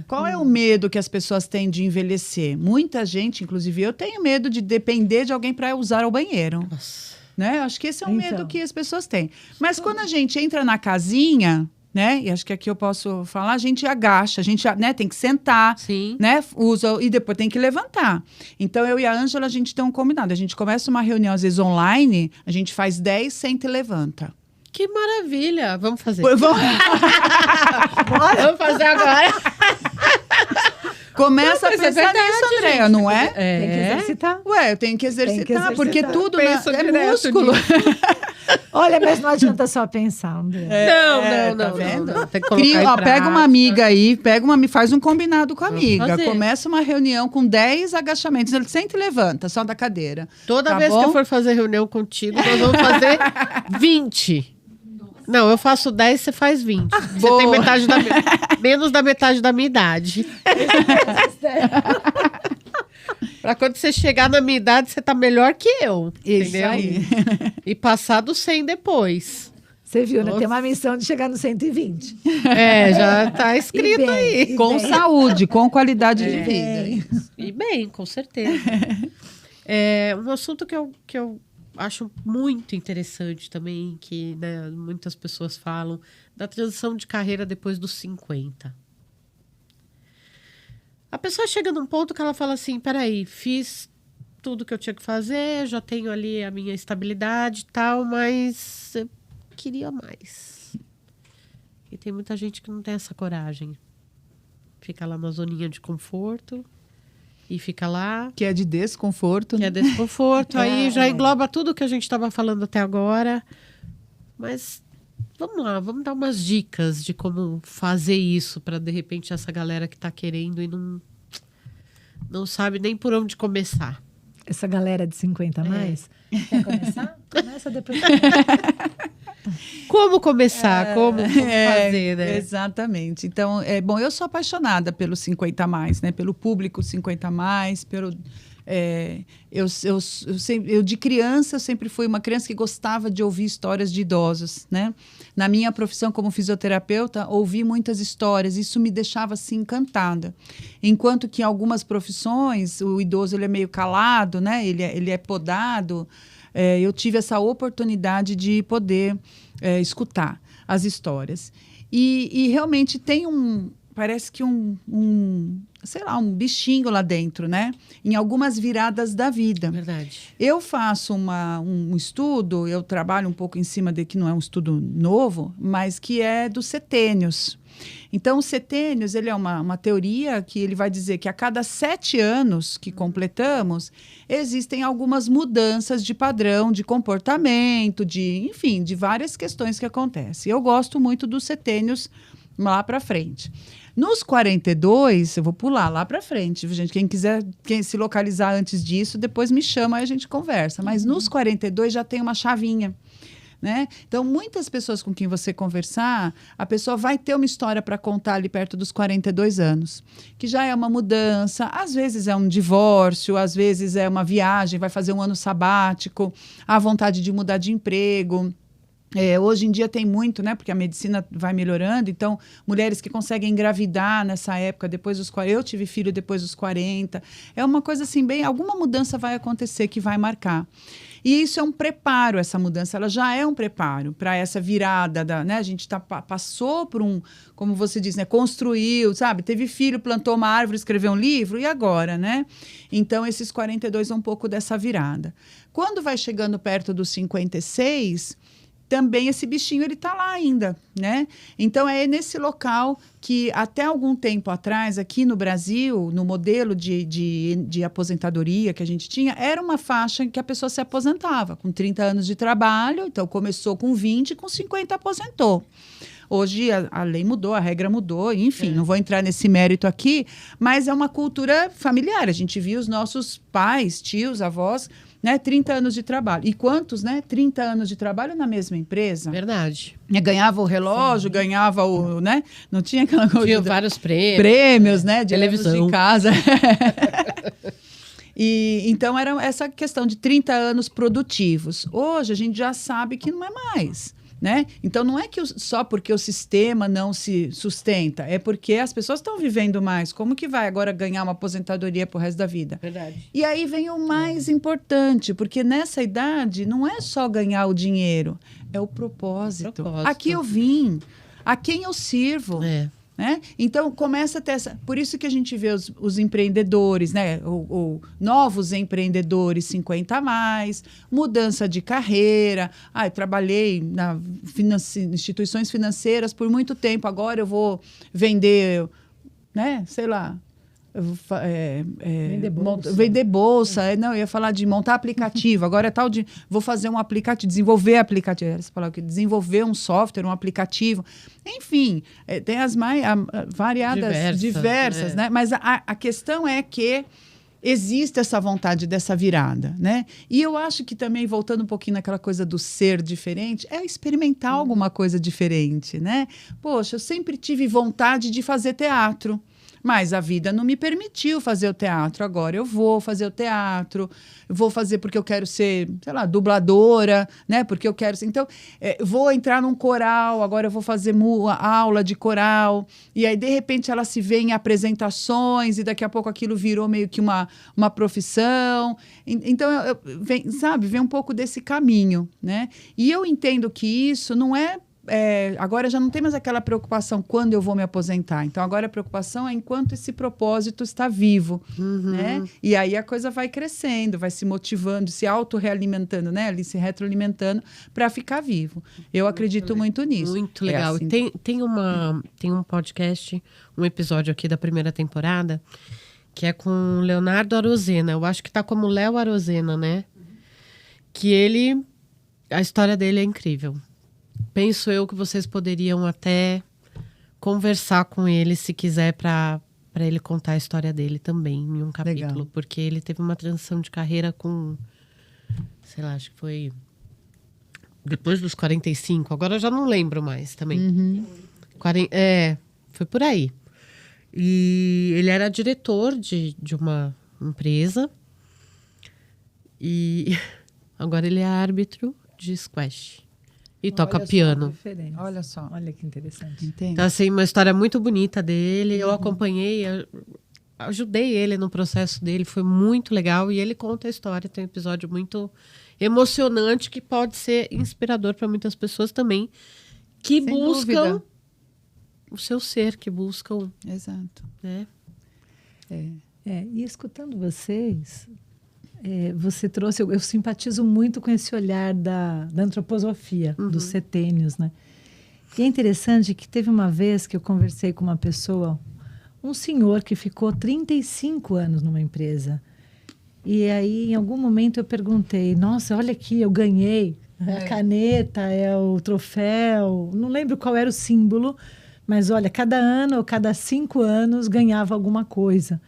Qual é o medo que as pessoas têm de envelhecer? Muita gente, inclusive eu, tenho medo de depender de alguém para usar o banheiro. Nossa. Né? Acho que esse é o medo que as pessoas têm. Mas quando a gente entra na casinha, né? E acho que aqui eu posso falar, a gente agacha, a gente, né, tem que sentar, né? Usa e depois tem que levantar. Então, eu e a Ângela, a gente tem um combinado. A gente começa uma reunião, às vezes, online, a gente faz 10, senta e levanta. Que maravilha! Vamos fazer. Vamos fazer agora. Começa a pensar nisso, Andréia, não é? Tem que exercitar. Ué, eu tenho que exercitar, porque tudo é músculo. Olha, mas não adianta só pensar, André. Não, tá vendo? não. Tem que colocar em Pega uma prática. amiga aí, faz um combinado com a amiga. fazer. Começa uma reunião com 10 agachamentos. Ele senta e levanta, só da cadeira. Toda Tá vez bom? que eu for fazer reunião contigo, nós vamos fazer 20. Não, eu faço 10, você faz 20. Você Boa. tem menos da metade da minha idade. Pra quando você chegar na minha idade, você tá melhor que eu. Isso entendeu? aí. E passar do 100 depois. Você viu, né? Nossa. Tem uma missão de chegar no 120. Já tá escrito E bem, aí. e Com bem. saúde, com qualidade de bem. vida. E bem, com certeza. Um assunto que eu acho muito interessante também, que né, muitas pessoas falam, da transição de carreira depois dos 50. A pessoa chega num ponto que ela fala assim, peraí, fiz tudo que eu tinha que fazer, já tenho ali a minha estabilidade e tal, mas eu queria mais. E tem muita gente que não tem essa coragem. Fica lá na zoninha de conforto e fica lá, Que é de desconforto. que é desconforto, aí já É. engloba tudo que a gente estava falando até agora. Mas vamos lá, vamos dar umas dicas de como fazer isso para de repente essa galera que está querendo e não sabe nem por onde começar. Essa galera de 50 a mais. Quer começar? Começa depois. Como começar? Como fazer, né? Exatamente. Então, bom, eu sou apaixonada pelo 50 a mais, né? Pelo público 50 a mais, pelo eu de criança eu sempre fui uma criança que gostava de ouvir histórias de idosos, né? Na minha profissão como fisioterapeuta, ouvi muitas histórias, isso me deixava assim encantada. Enquanto que em algumas profissões o idoso ele é meio calado, né? Ele é podado. Eu tive essa oportunidade de poder escutar as histórias. E realmente tem parece que sei lá, um bichinho lá dentro, né? Em algumas viradas da vida. Verdade. Eu faço um estudo, eu trabalho um pouco em cima de que não é um estudo novo, mas que é dos setênios. Então, o setênios, ele é uma teoria que ele vai dizer que a cada 7 anos que completamos, existem algumas mudanças de padrão, de comportamento, enfim, de várias questões que acontecem. Eu gosto muito dos setênios lá para frente. Nos 42, eu vou pular lá para frente, gente. Quem se localizar antes disso, depois me chama e a gente conversa. Mas nos 42 já tem uma chavinha, né? Então, muitas pessoas com quem você conversar, a pessoa vai ter uma história para contar ali perto dos 42 anos, que já é uma mudança, às vezes é um divórcio, às vezes é uma viagem, vai fazer um ano sabático, a vontade de mudar de emprego. Hoje em dia tem muito, né? Porque a medicina vai melhorando. Então, mulheres que conseguem engravidar nessa época, depois dos 40. Eu tive filho depois dos 40. É uma coisa assim, alguma mudança vai acontecer que vai marcar. E isso é um preparo, essa mudança. Ela já é um preparo para essa virada, né? A gente passou por como você diz, né? Construiu, sabe? Teve filho, plantou uma árvore, escreveu um livro, e agora, né? Então, esses 42 é um pouco dessa virada. Quando vai chegando perto dos 56... também esse bichinho ele está lá ainda, né? Então é nesse local que até algum tempo atrás, aqui no Brasil, no modelo de aposentadoria que a gente tinha, era uma faixa em que a pessoa se aposentava com 30 anos de trabalho, então começou com 20, com 50 aposentou. Hoje a lei mudou, a regra mudou, enfim, não vou entrar nesse mérito aqui, mas é uma cultura familiar. A gente viu os nossos pais, tios, avós, né, 30 anos de trabalho. E quantos, né? 30 anos de trabalho na mesma empresa. Verdade. Ganhava o relógio, Sim. ganhava né? Não tinha aquela coisa. Tinha vários Prêmios, né? De televisão. anos de casa. E então era essa questão de 30 anos produtivos. Hoje a gente já sabe que não é mais. Né? Então, não é que só porque o sistema não se sustenta, é porque as pessoas estão vivendo mais. Como que vai agora ganhar uma aposentadoria pro resto da vida? Verdade. E aí vem o mais importante, porque nessa idade não é só ganhar o dinheiro, é o propósito. Aqui eu vim, a quem eu sirvo. Né? Então, começa a ter essa... Por isso que a gente vê os empreendedores, né? Novos empreendedores 50 a mais, mudança de carreira. Trabalhei instituições financeiras por muito tempo, agora eu vou vender, né? Sei lá, Vender bolsa. Não, eu ia falar de montar aplicativo. Agora é tal de... Vou fazer um aplicativo, desenvolver aplicativo. Você falou que desenvolver um software, um aplicativo. Enfim, tem as mais variadas, diversas, né? Mas a questão é que existe essa vontade dessa virada, né? E eu acho que também, voltando um pouquinho naquela coisa do ser diferente, é experimentar alguma coisa diferente, né? Poxa, eu sempre tive vontade de fazer teatro, mas a vida não me permitiu fazer o teatro. Agora eu vou fazer o teatro, vou fazer porque eu quero ser, sei lá, dubladora, né? Porque eu quero ser... Então, vou entrar num coral, agora eu vou fazer aula de coral, e aí, de repente, ela se vê em apresentações, e daqui a pouco aquilo virou meio que uma profissão. Então, vem um pouco desse caminho, né? E eu entendo que isso não é... agora já não tem mais aquela preocupação quando eu vou me aposentar. Então, agora a preocupação é enquanto esse propósito está vivo, né? E aí a coisa vai crescendo, vai se motivando, se auto-realimentando, né? Ali se retroalimentando para ficar vivo. Eu acredito muito nisso. Muito legal. Assim. Tem um podcast, um episódio aqui da primeira temporada, que é com o Leonardo Arozena. Eu acho que tá como Léo Arozena, né? Que a história dele é incrível. Penso eu que vocês poderiam até conversar com ele, se quiser, para ele contar a história dele também, em um capítulo. Legal. Porque ele teve uma transição de carreira com, sei lá, acho que foi depois dos 45. Agora eu já não lembro mais também. Foi por aí. E ele era diretor de uma empresa. E agora ele é árbitro de squash. E toca piano. Olha só. Olha que interessante. Entende? Então, assim, uma história muito bonita dele. Eu acompanhei, ajudei ele no processo dele. Foi muito legal. E ele conta a história. Tem um episódio muito emocionante que pode ser inspirador para muitas pessoas também. Que Sem buscam dúvida. o seu ser, que buscam... Exato. Né? E escutando vocês... você trouxe, eu simpatizo muito com esse olhar da antroposofia, dos setênios, né? E é interessante que teve uma vez que eu conversei com uma pessoa, um senhor que ficou 35 anos numa empresa. E aí, em algum momento, eu perguntei, nossa, olha aqui, eu ganhei a caneta, o troféu, não lembro qual era o símbolo, mas olha, cada ano ou cada 5 anos ganhava alguma coisa.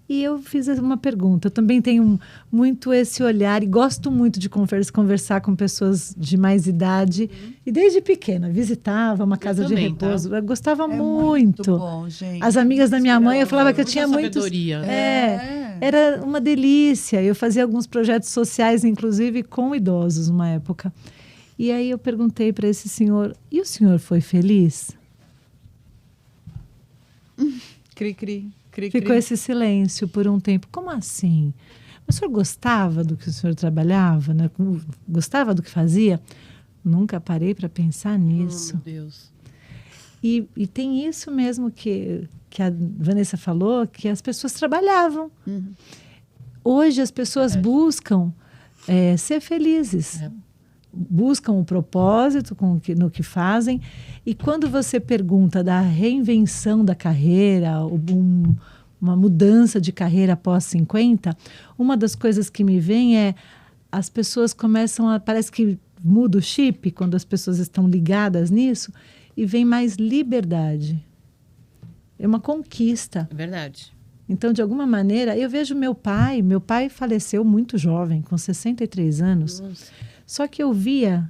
E eu fiz uma pergunta. Eu também tenho muito esse olhar e gosto muito de conversar com pessoas de mais idade. E desde pequena, visitava uma casa de repouso. Eu gostava muito. Muito bom, gente. As amigas da minha mãe, eu falava que eu tinha muitos... sabedoria. Era uma delícia. Eu fazia alguns projetos sociais, inclusive, com idosos, numa época. E aí eu perguntei para esse senhor, e o senhor foi feliz? Cri-cri. Ficou esse silêncio por um tempo. Como assim? O senhor gostava do que o senhor trabalhava? Né? Gostava do que fazia? Nunca parei para pensar nisso. Meu Deus. E tem isso mesmo que a Vanessa falou, que as pessoas trabalhavam. Hoje as pessoas buscam ser felizes. Buscam o propósito no que fazem. E quando você pergunta da reinvenção da carreira, uma mudança de carreira após 50, uma das coisas que me vem as pessoas começam parece que muda o chip quando as pessoas estão ligadas nisso e vem mais liberdade. É uma conquista. É verdade. Então, de alguma maneira, eu vejo meu pai faleceu muito jovem, com 63 anos. Nossa. Só que eu via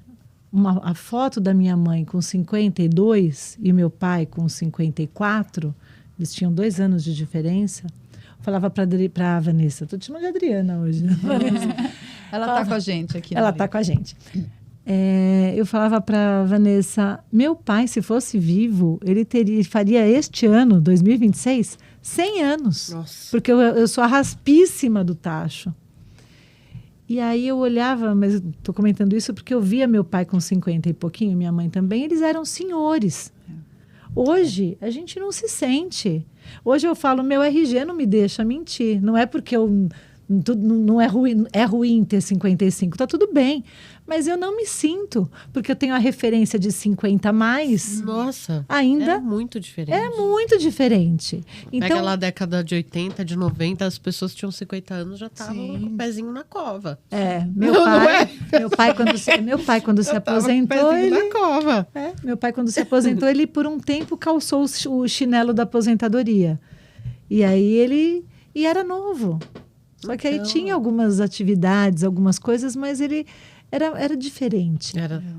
a foto da minha mãe com 52 e meu pai com 54, eles tinham 2 anos de diferença. Eu falava para a Vanessa, estou te chamando de Adriana hoje. Ela está com a gente aqui. Ela está com a gente. Eu falava para a Vanessa, meu pai, se fosse vivo, ele faria este ano, 2026, 100 anos. Nossa. Porque eu sou a raspíssima do tacho. E aí eu olhava, mas estou comentando isso porque eu via meu pai com 50 e pouquinho, minha mãe também, eles eram senhores. Hoje, a gente não se sente. Hoje eu falo, meu RG não me deixa mentir. Não é porque eu Não é ruim ter 55, tá tudo bem. Mas eu não me sinto, porque eu tenho a referência de 50 a mais. Nossa, ainda é muito diferente. É muito diferente. Pega Então, lá a década de 80, de 90, as pessoas tinham 50 anos, já estavam com o pezinho na cova. Meu pai quando se aposentou, na cova. Meu pai quando se aposentou, ele por um tempo calçou o chinelo da aposentadoria. E aí e era novo. Só que aí tinha algumas atividades, algumas coisas, mas ele era diferente.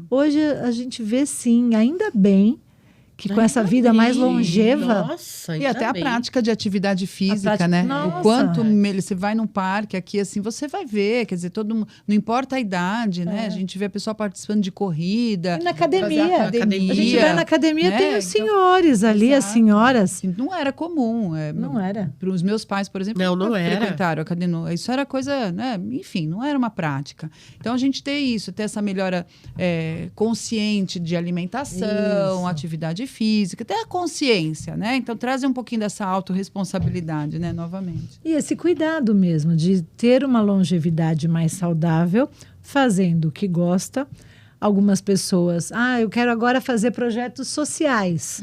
Hoje a gente vê, sim, ainda bem, que com essa vida mais longeva... Nossa, e até bem. a prática de atividade física, né? Nossa. O quanto você vai num parque aqui, assim, você vai ver, quer dizer, todo mundo, não importa a idade, né? A gente vê a pessoa participando de corrida. E na academia. A gente vai na academia, né? tem os senhores ali, as senhoras. Não era comum. Não era. Para os meus pais, por exemplo, não era. frequentaram a academia. Isso era coisa, né? Enfim, não era uma prática. Então, a gente ter essa melhora consciente de alimentação, atividade física, até a consciência, né? Então, traz um pouquinho dessa autorresponsabilidade, né? Novamente. E esse cuidado mesmo de ter uma longevidade mais saudável, fazendo o que gosta. Algumas pessoas, eu quero agora fazer projetos sociais.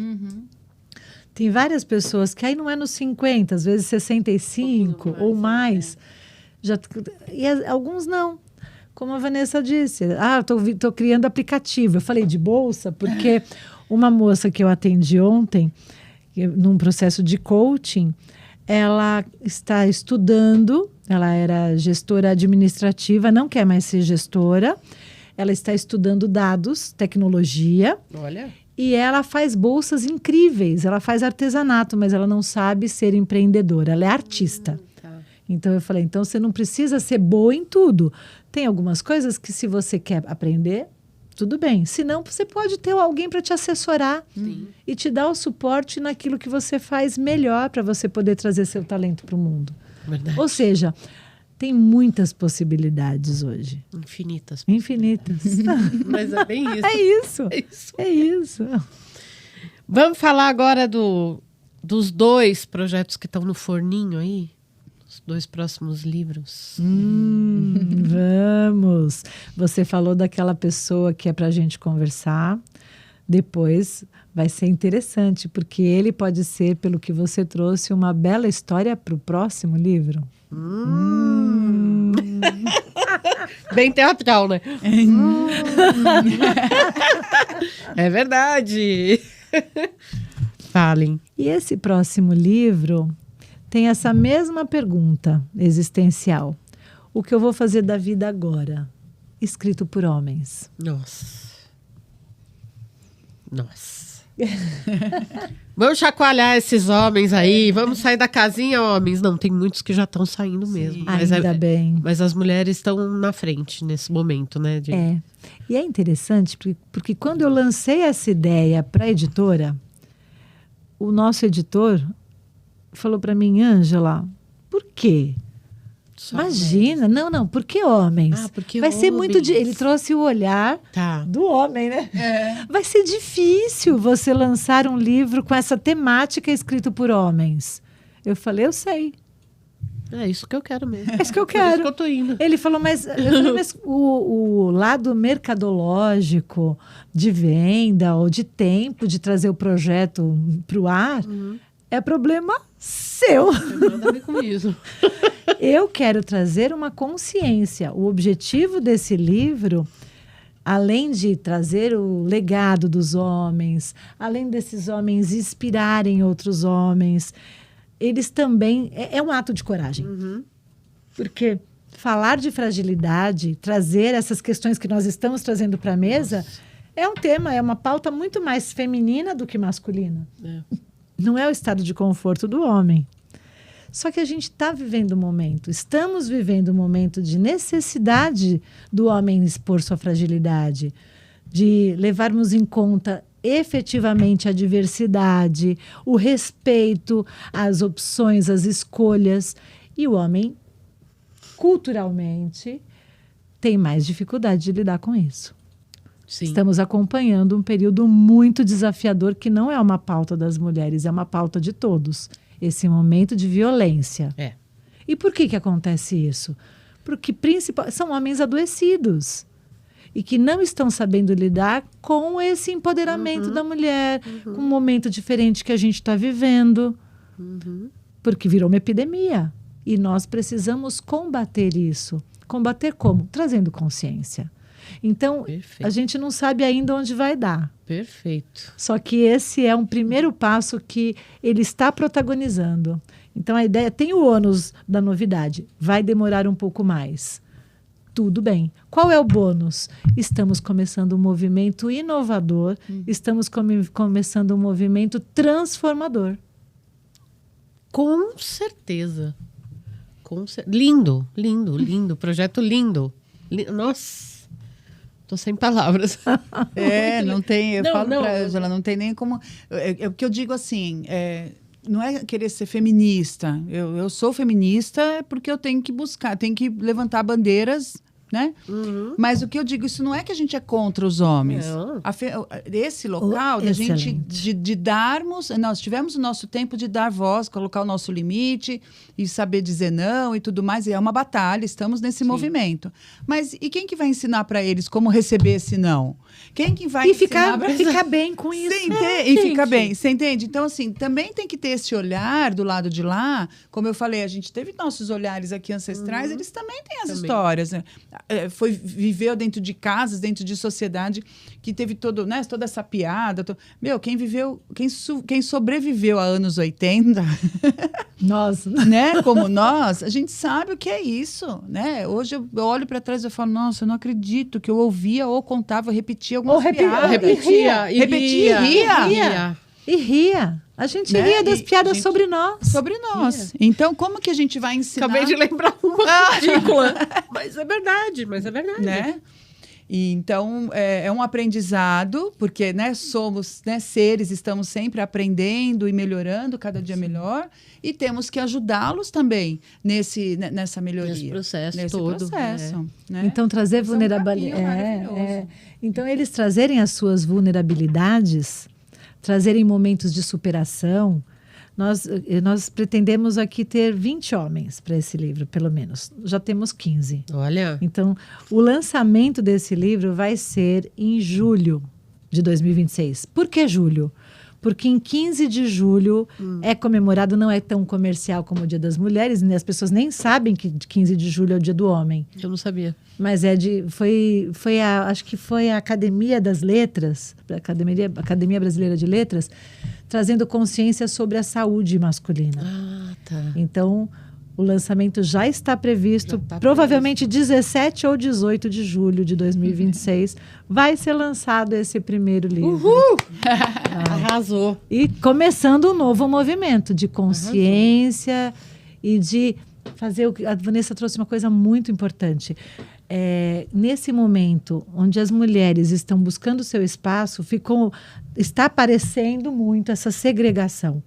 Tem várias pessoas que aí não é nos 50, às vezes 65 ou mais. Alguns não. Como a Vanessa disse, tô criando aplicativo. Eu falei de bolsa porque uma moça que eu atendi ontem, num processo de coaching, ela está estudando, ela era gestora administrativa, não quer mais ser gestora, ela está estudando dados, tecnologia. Olha. E ela faz bolsas incríveis, ela faz artesanato, mas ela não sabe ser empreendedora, ela é artista. Então eu falei, então você não precisa ser boa em tudo. Tem algumas coisas que se você quer aprender, tudo bem. Se não, você pode ter alguém para te assessorar e te dar o suporte naquilo que você faz melhor para você poder trazer seu talento para o mundo. Verdade. Ou seja, tem muitas possibilidades hoje. Infinitas. Mas é bem isso. É isso. Vamos falar agora dos 2 projetos que estão no forninho aí? Os 2 próximos livros. Vamos. Você falou daquela pessoa que é para a gente conversar. Depois vai ser interessante, porque ele pode ser, pelo que você trouxe, uma bela história para o próximo livro. Bem teatral, né? É verdade. Falem. E esse próximo livro tem essa mesma pergunta existencial. O que eu vou fazer da vida agora? Escrito por homens. Nossa. Vamos chacoalhar esses homens aí. Vamos sair da casinha, homens. Não, tem muitos que já estão saindo mesmo. Mas ainda bem. Mas as mulheres estão na frente nesse momento, né? E é interessante porque quando eu lancei essa ideia para a editora, o nosso editor falou para mim, Ângela, por quê? Imagina, não, por que homens? Porque vai ser muito... Ele trouxe o olhar do homem, né? Vai ser difícil você lançar um livro com essa temática escrito por homens. Eu falei, eu sei. É isso que eu quero mesmo. É isso que eu quero. É isso que eu tô indo. Ele falou, mas o lado mercadológico de venda ou de tempo de trazer o projeto para o ar é problema seu. Não tem nada a ver com isso. Eu quero trazer uma consciência. O objetivo desse livro, além de trazer o legado dos homens, além desses homens inspirarem outros homens, eles também... É um ato de coragem. Porque falar de fragilidade, trazer essas questões que nós estamos trazendo para a mesa, é um tema, é uma pauta muito mais feminina do que masculina. Não é o estado de conforto do homem. Só que a gente está vivendo estamos vivendo um momento de necessidade do homem expor sua fragilidade, de levarmos em conta efetivamente a diversidade, o respeito às opções, às escolhas. E o homem, culturalmente, tem mais dificuldade de lidar com isso. Sim. Estamos acompanhando um período muito desafiador, que não é uma pauta das mulheres, é uma pauta de todos. Esse momento de violência. E por que acontece isso? Porque são homens adoecidos e que não estão sabendo lidar com esse empoderamento da mulher, com um momento diferente que a gente está vivendo, porque virou uma epidemia. E nós precisamos combater isso. Combater como? Trazendo consciência. Então, Perfeito. a gente não sabe ainda onde vai dar. Perfeito. Só que esse é um primeiro passo que ele está protagonizando. Então, a ideia tem o ônus da novidade. Vai demorar um pouco mais. Tudo bem. Qual é o bônus? Estamos começando um movimento inovador, estamos começando um movimento transformador. Com certeza. Lindo, lindo, lindo. Projeto lindo. Nossa, tô sem palavras. Não tem, eu Não, falo não. pra Ângela, não tem nem como... O que eu digo assim, não é querer ser feminista. Eu sou feminista porque eu tenho que buscar, tenho que levantar bandeiras, né? Mas o que eu digo, isso não é que a gente é contra os homens. Não. Esse local da gente Excelente. de darmos, nós tivemos o nosso tempo de dar voz, colocar o nosso limite e saber dizer não e tudo mais, e é uma batalha, estamos nesse movimento. Mas e quem que vai ensinar para eles como receber esse não? Quem que vai E ensinar ficar bem com isso. e fica bem, você entende? Então, assim, também tem que ter esse olhar do lado de lá. Como eu falei, a gente teve nossos olhares aqui ancestrais, eles também têm as histórias, né? Viveu dentro de casas, dentro de sociedade, que teve toda essa piada. Quem viveu, quem sobreviveu a anos 80, Nossa. né? Como nós, a gente sabe o que é isso, né? Hoje eu olho para trás e falo, nossa, eu não acredito que eu ouvia ou contava, repetia algumas piadas. Repetia e Repetia, ria. E ria. A gente Né? ria das E piadas a gente- sobre nós. Sobre nós. Então, como que a gente vai ensinar? Acabei de lembrar uma ridícula. Mas é verdade, Né? E então é um aprendizado, porque somos seres, estamos sempre aprendendo e melhorando cada dia melhor, e temos que ajudá-los também nessa melhoria. Nesse processo Nesse todo. processo, né? Então, trazer Esse é um vulnerabilidade. caminho maravilhoso. Então, eles trazerem as suas vulnerabilidades, trazerem momentos de superação. Nós pretendemos aqui ter 20 homens para esse livro, pelo menos. Já temos 15. Olha, Então, o lançamento desse livro vai ser em julho de 2026. Por que julho? Porque em 15 de julho é comemorado, não é tão comercial como o Dia das Mulheres, as pessoas nem sabem que 15 de julho é o Dia do Homem. eu não sabia. Mas acho que foi a Academia das Letras, Academia Brasileira de Letras, trazendo consciência sobre a saúde masculina. Ah, tá. Então, o lançamento já está previsto, Já tá provavelmente 17 ou 18 de julho de 2026, vai ser lançado esse primeiro livro. Arrasou. E começando um novo movimento de consciência e de fazer o que a Vanessa trouxe uma coisa muito importante. Nesse momento onde as mulheres estão buscando seu espaço, está aparecendo muito essa segregação.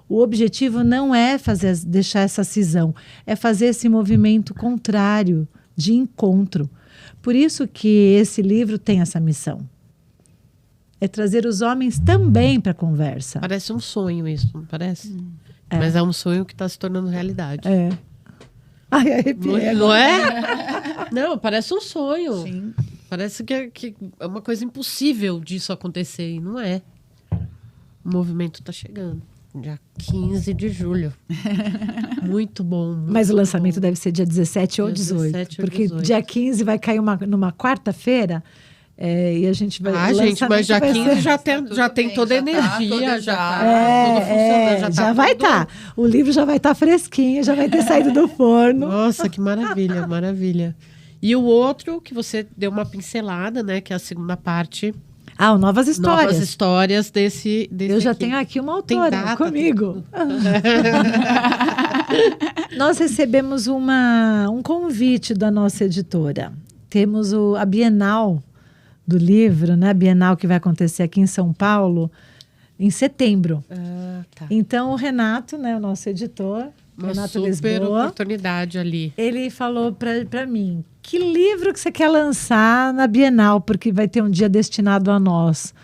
O objetivo não é deixar essa cisão, é fazer esse movimento contrário de encontro. Por isso que esse livro tem essa missão. É trazer os homens também para a conversa. Parece um sonho isso, não parece? Mas é um sonho que está se tornando realidade. Ai, arrepiei. Não é? Não, parece um sonho. Sim. Parece que é uma coisa impossível disso acontecer, e não é. O movimento está chegando. Dia 15 de julho. Muito bom. Muito Mas o lançamento bom. deve ser dia 17 ou Dia 18. 17 ou Porque 18. dia 15 vai cair numa quarta-feira. E a gente vai... Gente, mas dia vai 15 ser- já tem bem, toda a já tá energia, toda já já. tá tudo funcionando. já vai tudo- estar. O livro já vai estar fresquinho, já vai ter saído do forno. Nossa, que maravilha, maravilha. E o outro, que você deu uma pincelada, né? Que é a segunda parte. Ah, o Novas Histórias. Novas histórias desse Eu já aqui. tenho aqui uma Tem autora data, comigo. Nós recebemos um convite da nossa editora. Temos a Bienal do livro, né? A Bienal que vai acontecer aqui em São Paulo em setembro. Ah, tá. Então, o Renato, né, o nosso editor, Uma Renato super Lisboa, oportunidade ali. ele falou para mim, que livro que você quer lançar na Bienal, porque vai ter um dia destinado a nós.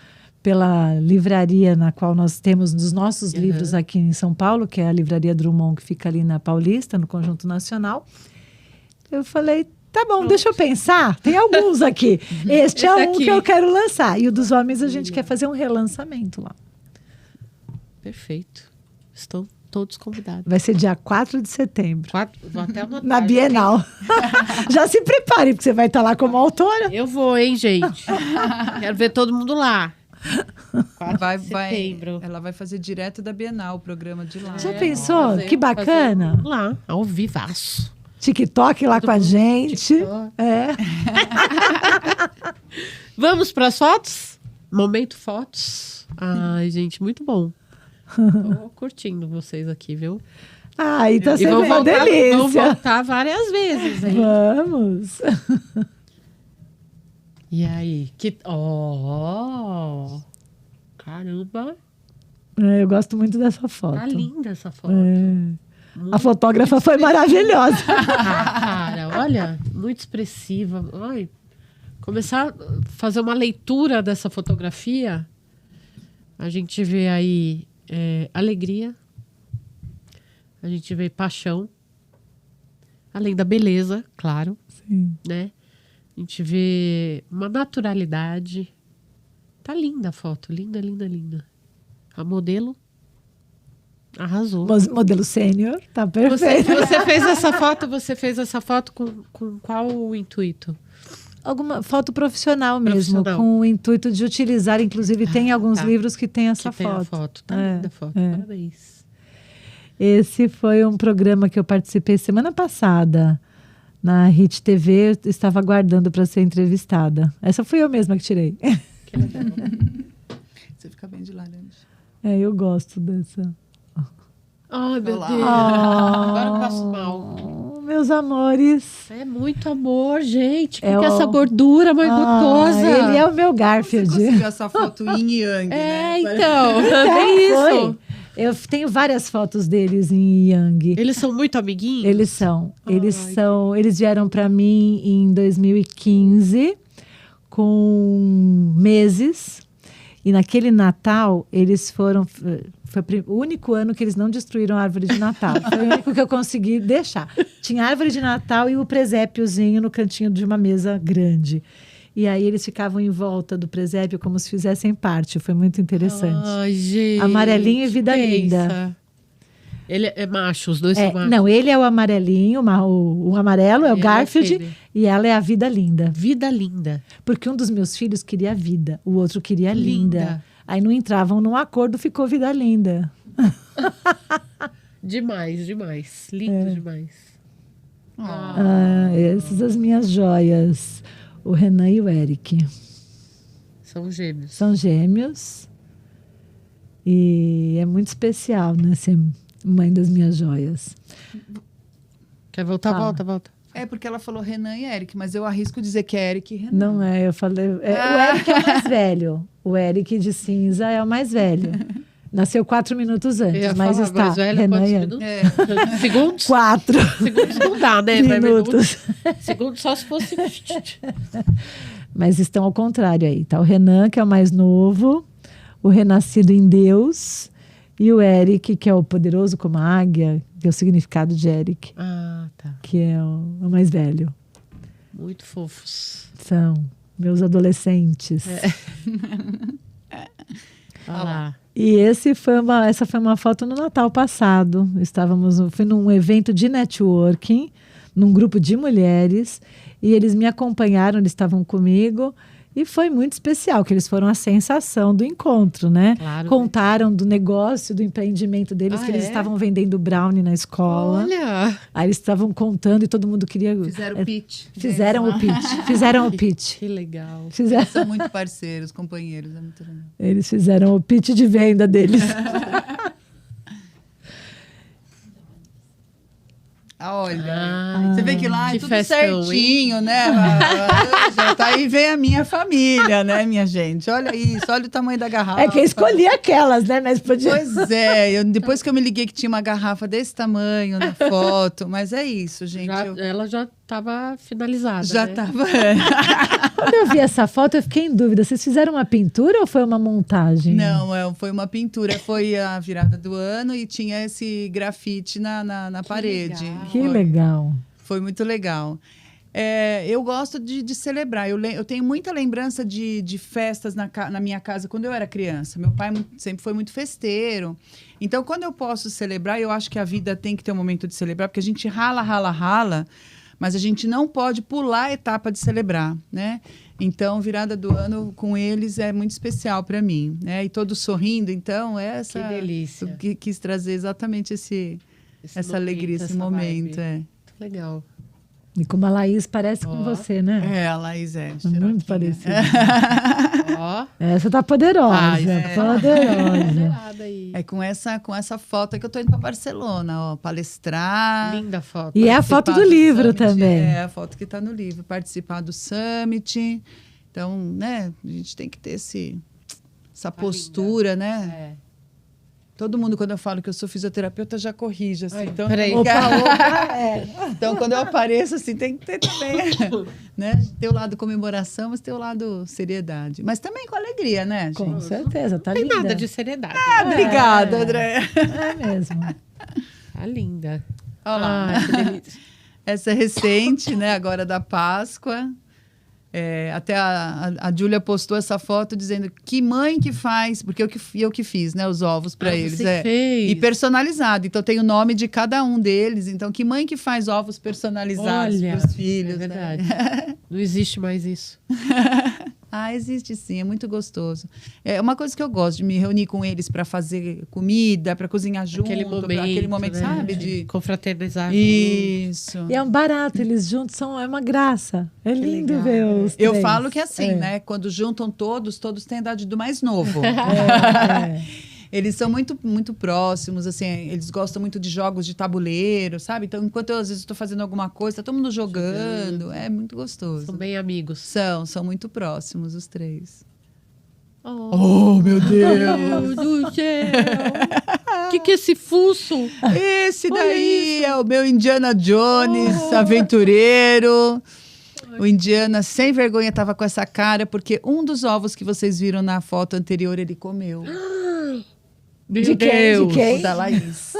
pela livraria na qual nós temos os nossos livros aqui em São Paulo, que é a Livraria Drummond, que fica ali na Paulista, no Conjunto Nacional. Eu falei, tá bom, deixa eu pensar. Tem alguns aqui. Este é um que eu quero lançar. E o dos homens a gente quer fazer um relançamento lá. Perfeito. Estão todos convidados. Vai ser dia 4 de setembro. Vou até anotar. Na Bienal. Já se prepare, porque você vai estar lá como autora. Eu vou, hein, gente? Quero ver todo mundo lá. 4 de setembro. Ela vai fazer direto da Bienal, o programa de lá. Já pensou? Que bacana. Lá, ao vivaço. TikTok lá com a gente. É. Vamos para as fotos? Momento fotos. Ai, gente, muito bom. Tô curtindo vocês aqui, viu? Ai, tá sendo uma delícia. Vamos voltar várias vezes, hein? Vamos. E aí? Caramba. Eu gosto muito dessa foto. Tá linda essa foto. A fotógrafa foi maravilhosa. Cara, olha, muito expressiva. Ai, começar a fazer uma leitura dessa fotografia, a gente vê aí alegria, a gente vê paixão, além da beleza, claro. Sim. Né? A gente vê uma naturalidade. Tá linda a foto, linda, linda, linda. A modelo arrasou. Modelo sênior, tá perfeito. Você fez essa foto com qual intuito? Alguma foto profissional mesmo, com o intuito de utilizar, inclusive tem alguns livros que tem essa foto. Tem a foto, tá linda a foto, parabéns. Esse foi um programa que eu participei semana passada na Hit TV, eu estava aguardando para ser entrevistada. Essa fui eu mesma que tirei. Que legal. Você fica bem de laranja. Eu gosto dessa. Ai, meu Deus. Agora eu passo mal. Meus amores. É muito amor, gente. Que essa gordura mais gostosa. Ele é o meu Garfield. Você conseguiu essa foto yin e yang, né? Então. É isso. Eu tenho várias fotos deles em Yang. Eles são muito amiguinhos? Eles são. Eles vieram para mim em 2015 com meses. E naquele Natal, eles foram... Foi o único ano que eles não destruíram a árvore de Natal. Foi o único que eu consegui deixar. Tinha a árvore de Natal e o presépiozinho no cantinho de uma mesa grande. E aí eles ficavam em volta do presépio como se fizessem parte. Foi muito interessante. Ai, gente. Amarelinho e Vida Linda. Ele é macho, os dois são machos. Não, ele é o amarelinho, o amarelo é o Garfield e ela é a Vida Linda. Vida Linda. Porque um dos meus filhos queria vida, o outro queria linda. Aí não entravam num acordo, ficou Vida Linda. Demais, demais. Lindo demais. Essas as minhas joias. O Renan e o Eric. São gêmeos. São gêmeos. E é muito especial, né? Ser mãe das minhas joias. Quer voltar? Volta. É porque ela falou Renan e Eric, mas eu arrisco dizer que é Eric e Renan. Não é, eu falei... O Eric é o mais velho. O Eric de cinza é o mais velho. Nasceu 4 minutos antes, mas está mais velho, Renan e Eric. Segundos? 4 Segundos não dá, né? minutos. Segundos só se fosse... Mas estão ao contrário aí. Tá o Renan, que é o mais novo, o renascido em Deus, e o Eric, que é o poderoso como a águia, que é o significado de Eric. Tá. Que é o mais velho. Muito fofos. São meus adolescentes. Olha lá. E essa foi uma foto no Natal passado. Fui num evento de networking, num grupo de mulheres, e eles me acompanharam, eles estavam comigo, e foi muito especial, que eles foram a sensação do encontro, né? Claro, Contaram do negócio, do empreendimento deles, que eles estavam vendendo brownie na escola. Olha! Aí eles estavam contando e todo mundo queria... Fizeram o pitch. Fizeram o pitch. Que legal. Eles são muito parceiros, companheiros, é muito legal. Eles fizeram o pitch de venda deles. Olha, você vê que lá é tudo festão, certinho, né? Já tá aí, vem a minha família, né, minha gente? Olha isso, olha o tamanho da garrafa. É que eu escolhi aquelas, né? Mas podia... Pois é, depois que eu me liguei que tinha uma garrafa desse tamanho na foto, mas é isso, gente. Ela já estava finalizada. Já né? estava. Quando eu vi essa foto, eu fiquei em dúvida. Vocês fizeram uma pintura ou foi uma montagem? Não, foi uma pintura. Foi a virada do ano e tinha esse grafite na parede. legal. Que Foi. legal. Foi muito legal. Eu gosto de celebrar. Eu tenho muita lembrança de festas na minha casa quando eu era criança. Meu pai sempre foi muito festeiro. Então, quando eu posso celebrar, eu acho que a vida tem que ter um momento de celebrar, porque a gente rala, mas a gente não pode pular a etapa de celebrar, né? Então, virada do ano com eles é muito especial para mim, né? E todos sorrindo, então, essa... Que delícia. Eu quis trazer exatamente essa alegria, esse essa momento, vibe. Legal. E como a Laís parece com você, né? A Laís é. Muito parecida. Ó. Essa tá poderosa. Poderosa. Aí. É com essa foto que eu tô indo para Barcelona, ó, palestrar. Linda foto. E é a foto do livro Summit, também. É a foto que está no livro, participar do Summit. Então, né, a gente tem que ter essa postura, né? É. Todo mundo, quando eu falo que eu sou fisioterapeuta, já corrige, assim. Ai, Então, peraí. então, quando eu apareço, assim, tem que ter também, né? Ter o lado comemoração, mas ter o lado seriedade. Mas também com alegria, né, gente? Com certeza, tá Não tem linda. nada de seriedade. Obrigada, André. É mesmo. Tá linda. Olha lá. Ai, que delícia. Essa é recente, né? Agora da Páscoa. Até a Júlia postou essa foto dizendo que mãe que faz, porque eu que fiz, né? Os ovos para eles. Você fez. E personalizado. Então tem o nome de cada um deles. Então, que mãe que faz ovos personalizados para os filhos? É verdade. Né? Não existe mais isso. Existe sim, é muito gostoso. É uma coisa que eu gosto, de me reunir com eles para fazer comida, para cozinhar junto. Aquele momento, né? sabe? De confraternizar. Isso. E é um barato, eles juntos é uma graça. É lindo legal. ver os Eu três. falo que é assim, né? Quando juntam todos têm a idade do mais novo. Eles são muito, muito próximos, assim, eles gostam muito de jogos de tabuleiro, sabe? Então, enquanto eu, às vezes, estou fazendo alguma coisa, tá todo mundo jogando, é muito gostoso. São bem amigos. São muito próximos, os três. Oh, meu Deus! do céu! O que é esse fuço? Esse daí é o meu Indiana Jones, aventureiro. O Indiana, sem vergonha, estava com essa cara, porque um dos ovos que vocês viram na foto anterior, ele comeu. Meu De quem? Deus. De quem? O da Laís.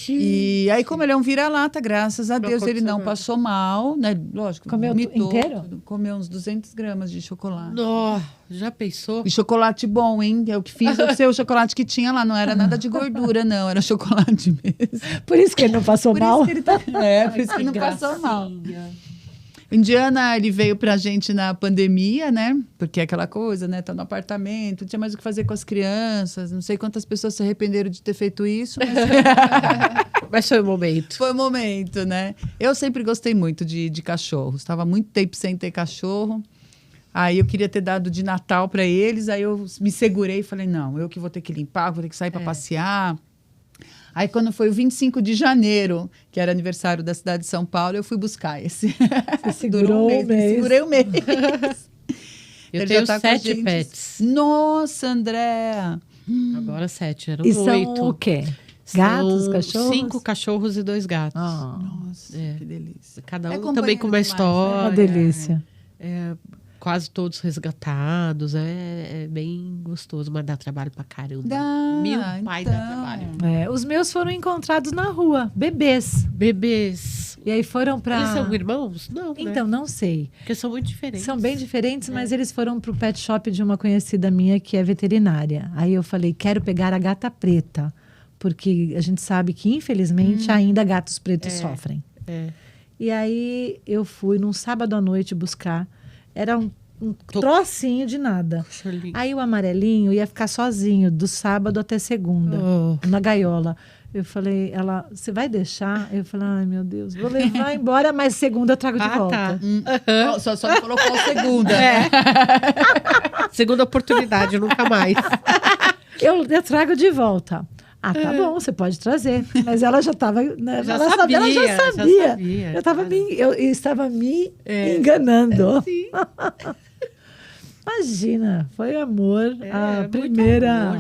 E aí, como ele é um vira-lata, graças a Deus, ele não passou mal, né? Lógico, Comeu vomitou inteiro? tudo. Comeu uns 200 gramas de chocolate. Nossa, já pensou? E chocolate bom, hein? Eu que fiz o chocolate que tinha lá. Não era nada de gordura, não. Era chocolate mesmo. Por isso que ele não passou mal. Por isso que por isso que não passou mal. O Indiana, ele veio pra gente na pandemia, né? Porque é aquela coisa, né? Tá no apartamento, não tinha mais o que fazer com as crianças. Não sei quantas pessoas se arrependeram de ter feito isso, mas Mas foi o momento. foi o momento, né? Eu sempre gostei muito de cachorros. Estava muito tempo sem ter cachorro. Aí eu queria ter dado de Natal para eles. Aí eu me segurei e falei, não, eu que vou ter que limpar, vou ter que sair para passear. Aí, quando foi o 25 de janeiro, que era aniversário da cidade de São Paulo, eu fui buscar esse. Você segurou um mês. Segurei um mês. Eu Ele tenho já tá com a 7 gente. pets. Nossa, André! Agora 7, eram E são 8. o quê? Gatos, São cachorros? 5 cachorros e 2 gatos. Ah, Nossa, que delícia. Cada É um também com uma companheiro demais, né? história. uma delícia. Quase todos resgatados. É bem gostoso, mas dá trabalho pra caramba. Meu pai dá trabalho. Os meus foram encontrados na rua, bebês. Bebês. E aí foram para... Eles são irmãos? Não, Então, não sei. Porque são muito diferentes. São bem diferentes, mas eles foram para o pet shop de uma conhecida minha que é veterinária. Aí eu falei, quero pegar a gata preta, porque a gente sabe que, infelizmente, ainda gatos pretos sofrem. E aí eu fui num sábado à noite buscar. Era um trocinho de nada. Aí o amarelinho ia ficar sozinho, do sábado até segunda, na gaiola. Eu falei, você vai deixar? Eu falei, ai meu Deus, vou levar embora, mas segunda eu trago de volta. Tá. Só colocou a segunda. Segunda oportunidade, nunca mais. Eu trago de volta. Tá bom, você pode trazer. Mas ela já estava. Né, ela já sabia. Eu estava me enganando. Sim. Imagina, foi amor.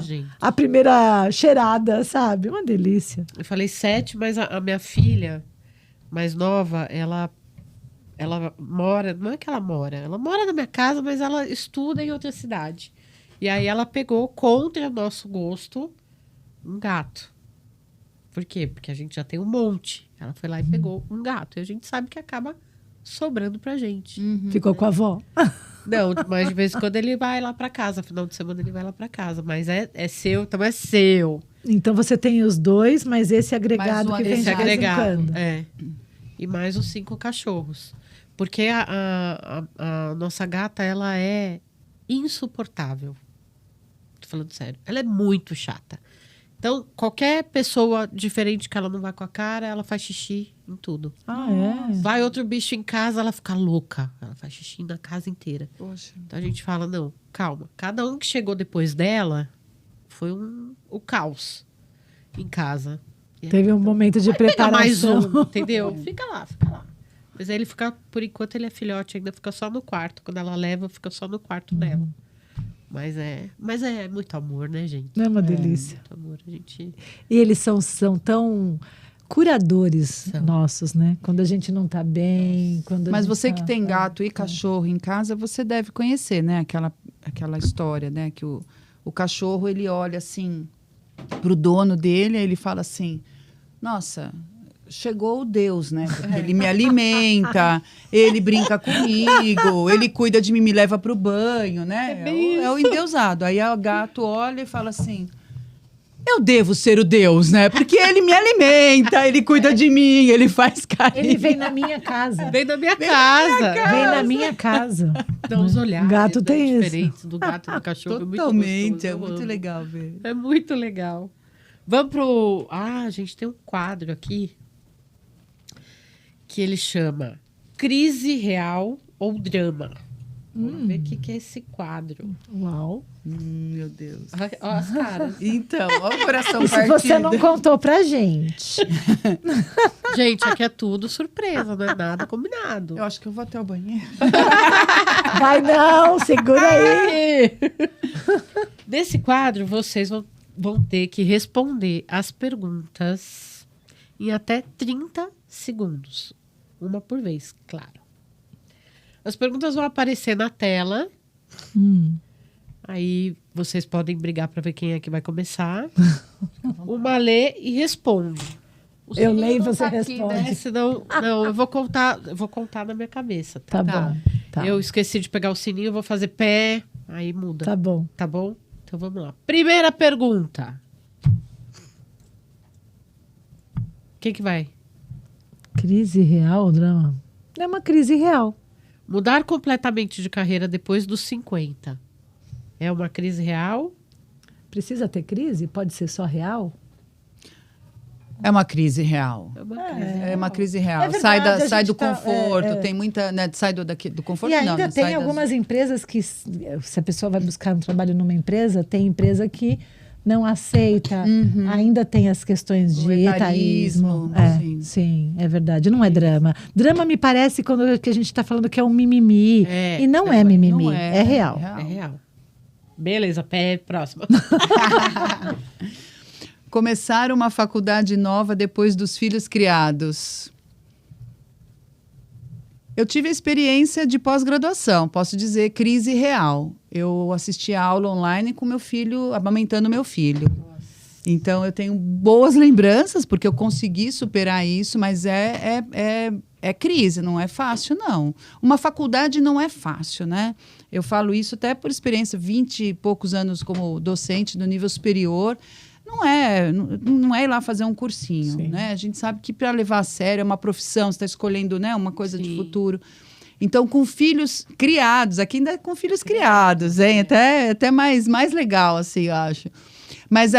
Gente. A primeira cheirada, sabe? Uma delícia. Eu falei 7, mas a minha filha mais nova, ela ela mora, não é que ela mora na minha casa, mas ela estuda em outra cidade. E aí ela pegou, contra nosso gosto, um gato. Por quê? Porque a gente já tem um monte. Ela foi lá e pegou um gato. E a gente sabe que acaba sobrando pra gente. Ficou com a avó? Não, mas de vez em quando ele vai lá pra casa. Final de semana ele vai lá pra casa. Mas é seu, então é seu. Então você tem os dois, mas esse agregado Mais um que vem de Esse vez em agregado, quando. E mais os 5 cachorros. Porque a nossa gata, ela é insuportável. Tô falando sério. Ela é muito chata. Então, qualquer pessoa diferente que ela não vai com a cara, ela faz xixi em tudo. Ah, é? Vai outro bicho em casa, ela fica louca. Ela faz xixi na casa inteira. Poxa. Então a gente fala, não, calma. Cada um que chegou depois dela foi o caos em casa. E aí, Teve um momento de pega mais preparação. um, entendeu? Fica lá. Mas aí ele fica, por enquanto ele é filhote, ainda fica só no quarto. Quando ela leva, fica só no quarto dela. Mas é muito amor, né, gente? Não é uma delícia. Muito amor, a gente... E eles são tão curadores São. nossos, né? Quando a gente não tá bem, quando a Mas gente você tá- que tem gato e cachorro em casa, você deve conhecer, né? Aquela história, né? Que o cachorro, ele olha assim pro dono dele, aí ele fala assim, nossa, chegou o Deus, né? Porque ele me alimenta, ele brinca comigo, ele cuida de mim, me leva pro banho, né? É o endeusado. Aí o gato olha e fala assim, eu devo ser o Deus, né? Porque ele me alimenta, ele cuida de mim, ele faz carinho. Ele vem na minha casa. Vem da minha casa. Vem na minha casa. Dá uns olhares, Gato né, tem isso. diferentes do gato e do cachorro. Totalmente, é muito gostoso, eu muito amo. legal ver. É muito legal. Vamos pro... a gente tem um quadro aqui que ele chama Crise Real ou Drama. Vamos ver o que é esse quadro. Uau. Meu Deus. Ó as caras. Então, olha o coração E se partido. você não contou pra gente? Gente, aqui é tudo surpresa, não é nada combinado. Eu acho que eu vou até o banheiro. Vai não, segura aí. Nesse quadro, vocês vão ter que responder as perguntas em até 30 segundos. Uma por vez, claro. As perguntas vão aparecer na tela. Aí vocês podem brigar para ver quem é que vai começar. Uma lê e responde. O Eu segundo leio e não você tá aqui, responde. né? Senão, não, eu vou contar na minha cabeça. Tá bom. Tá. Eu esqueci de pegar o sininho, eu vou fazer pé, aí muda. Tá bom. Tá bom? Então vamos lá. Primeira pergunta. Quem que vai? Crise real ou drama? É uma crise real. Mudar completamente de carreira depois dos 50. É uma crise real? Precisa ter crise? Pode ser só real? É uma crise real. É uma crise. É uma crise real. É verdade, a sai gente do tá- conforto, tem muita, né? Sai do conforto, E ainda não, né, tem sai das- algumas empresas que, se a pessoa vai buscar um trabalho numa empresa, tem empresa que não aceita. Ainda tem as questões O de etarismo, etarismo. sim. Sim, é verdade. Não é drama. Drama me parece quando que a gente está falando que é um mimimi. E não é mimimi, Não é real. É real. Beleza, pé, próxima. Começar uma faculdade nova depois dos filhos criados. Eu tive a experiência de pós-graduação, posso dizer crise real. Eu assisti a aula online com meu filho, amamentando meu filho. Então, eu tenho boas lembranças, porque eu consegui superar isso, mas é crise, não é fácil, não. Uma faculdade não é fácil, né? Eu falo isso até por experiência, 20 e poucos anos como docente no nível superior. Não é ir lá fazer um cursinho, Sim. né? A gente sabe que para levar a sério é uma profissão, você está escolhendo, né, uma coisa de Sim. futuro. Então, com filhos criados, aqui ainda é com filhos criados, hein? Até mais legal, assim, eu acho. Mas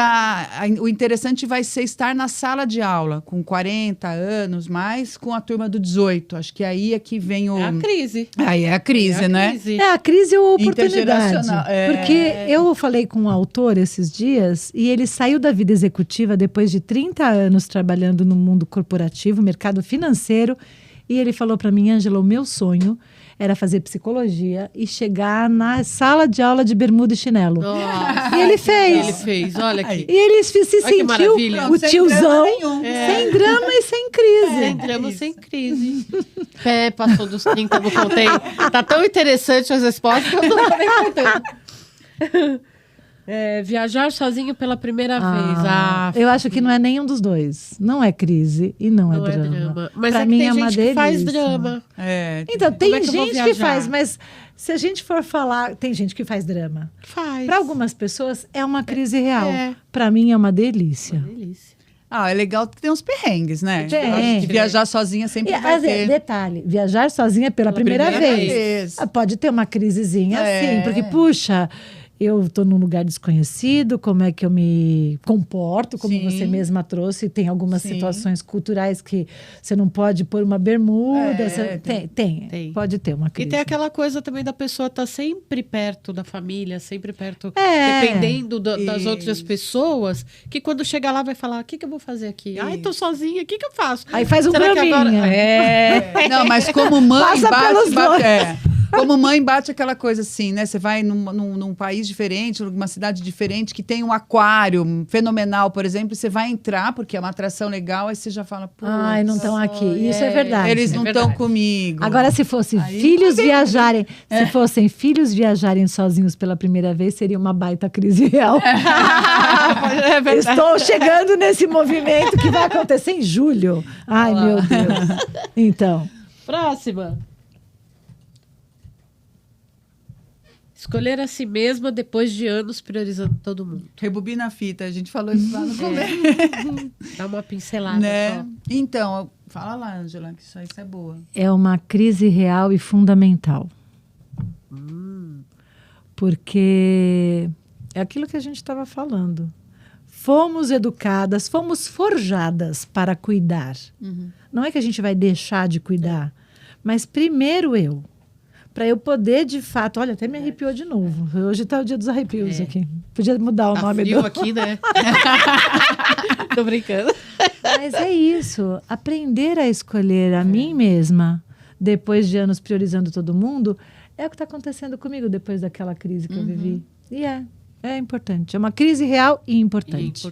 o interessante vai ser estar na sala de aula, com 40 anos, mais com a turma do 18. Acho que aí é que vem o... É a crise. Aí é a crise, É a né? crise. É a crise ou oportunidade. Intergeracional, Porque eu falei com um autor esses dias e ele saiu da vida executiva depois de 30 anos trabalhando no mundo corporativo, mercado financeiro, e ele falou para mim, Ângela, o meu sonho era fazer psicologia e chegar na sala de aula de bermuda e chinelo. Nossa, E ele fez. ele fez, olha aqui. E ele se que sentiu maravilha. o Sem tiozão, drama nenhum. sem drama e sem crise. Sem drama, sem crise. Pé, passou dos 30, não contei. Tá tão interessante as respostas que eu não tô nem contando. Viajar sozinho pela primeira vez. Eu acho que não é nenhum dos dois. Não é crise e não é drama. Mas pra é que mim tem é uma gente que faz delícia. drama. Então, Como tem é que eu vou gente que viajar? faz, mas se a gente for falar, tem gente que faz drama. Faz. Para algumas pessoas é uma crise real. É. Para mim é uma delícia. Delícia. É legal que tem uns perrengues, né? Tem. Eu acho que viajar sozinha sempre vai ter. Detalhe, viajar sozinha pela primeira vez. Pode ter uma crisezinha, sim, porque, puxa, eu estou num lugar desconhecido, como é que eu me comporto, como Sim. você mesma trouxe, tem algumas situações culturais que você não pode pôr uma bermuda, Tem. pode ter uma crise. E tem aquela coisa também da pessoa estar sempre perto da família, sempre perto, É. dependendo das Isso. outras pessoas, que quando chega lá vai falar, o que eu vou fazer aqui? Ai, tô sozinha, o que eu faço? Aí faz um Será que draminha. agora... Não, mas como mãe Passa pelos dois. como mãe bate aquela coisa assim, né? Você vai num país diferente, numa cidade diferente, que tem um aquário fenomenal, por exemplo, e você vai entrar, porque é uma atração legal, aí você já fala, pô, Ai, não estão aqui. Isso é verdade. eles não estão verdade. comigo. Agora, se fosse Aí filhos não tem- viajarem, se fossem filhos viajarem sozinhos pela primeira vez, seria uma baita crise real. É verdade. Estou chegando nesse movimento que vai acontecer em julho. Ai, meu Deus. Então, Próxima. Escolher a si mesma depois de anos priorizando todo mundo. Rebobina a fita, a gente falou isso lá no começo. Dá uma pincelada Né? só. Então, fala lá, Ângela, que isso é boa. é uma crise real e fundamental. Porque é aquilo que a gente estava falando. Fomos educadas, fomos forjadas para cuidar. Não é que a gente vai deixar de cuidar, mas primeiro eu. Para eu poder, de fato... Olha, até me arrepiou de novo. Hoje está o dia dos arrepios aqui. Podia mudar o Tá nome frio do... aqui, né? Tô brincando. Mas é isso. Aprender a escolher a mim mesma, depois de anos priorizando todo mundo, é o que está acontecendo comigo depois daquela crise que eu vivi. E é importante. É uma crise real e importante.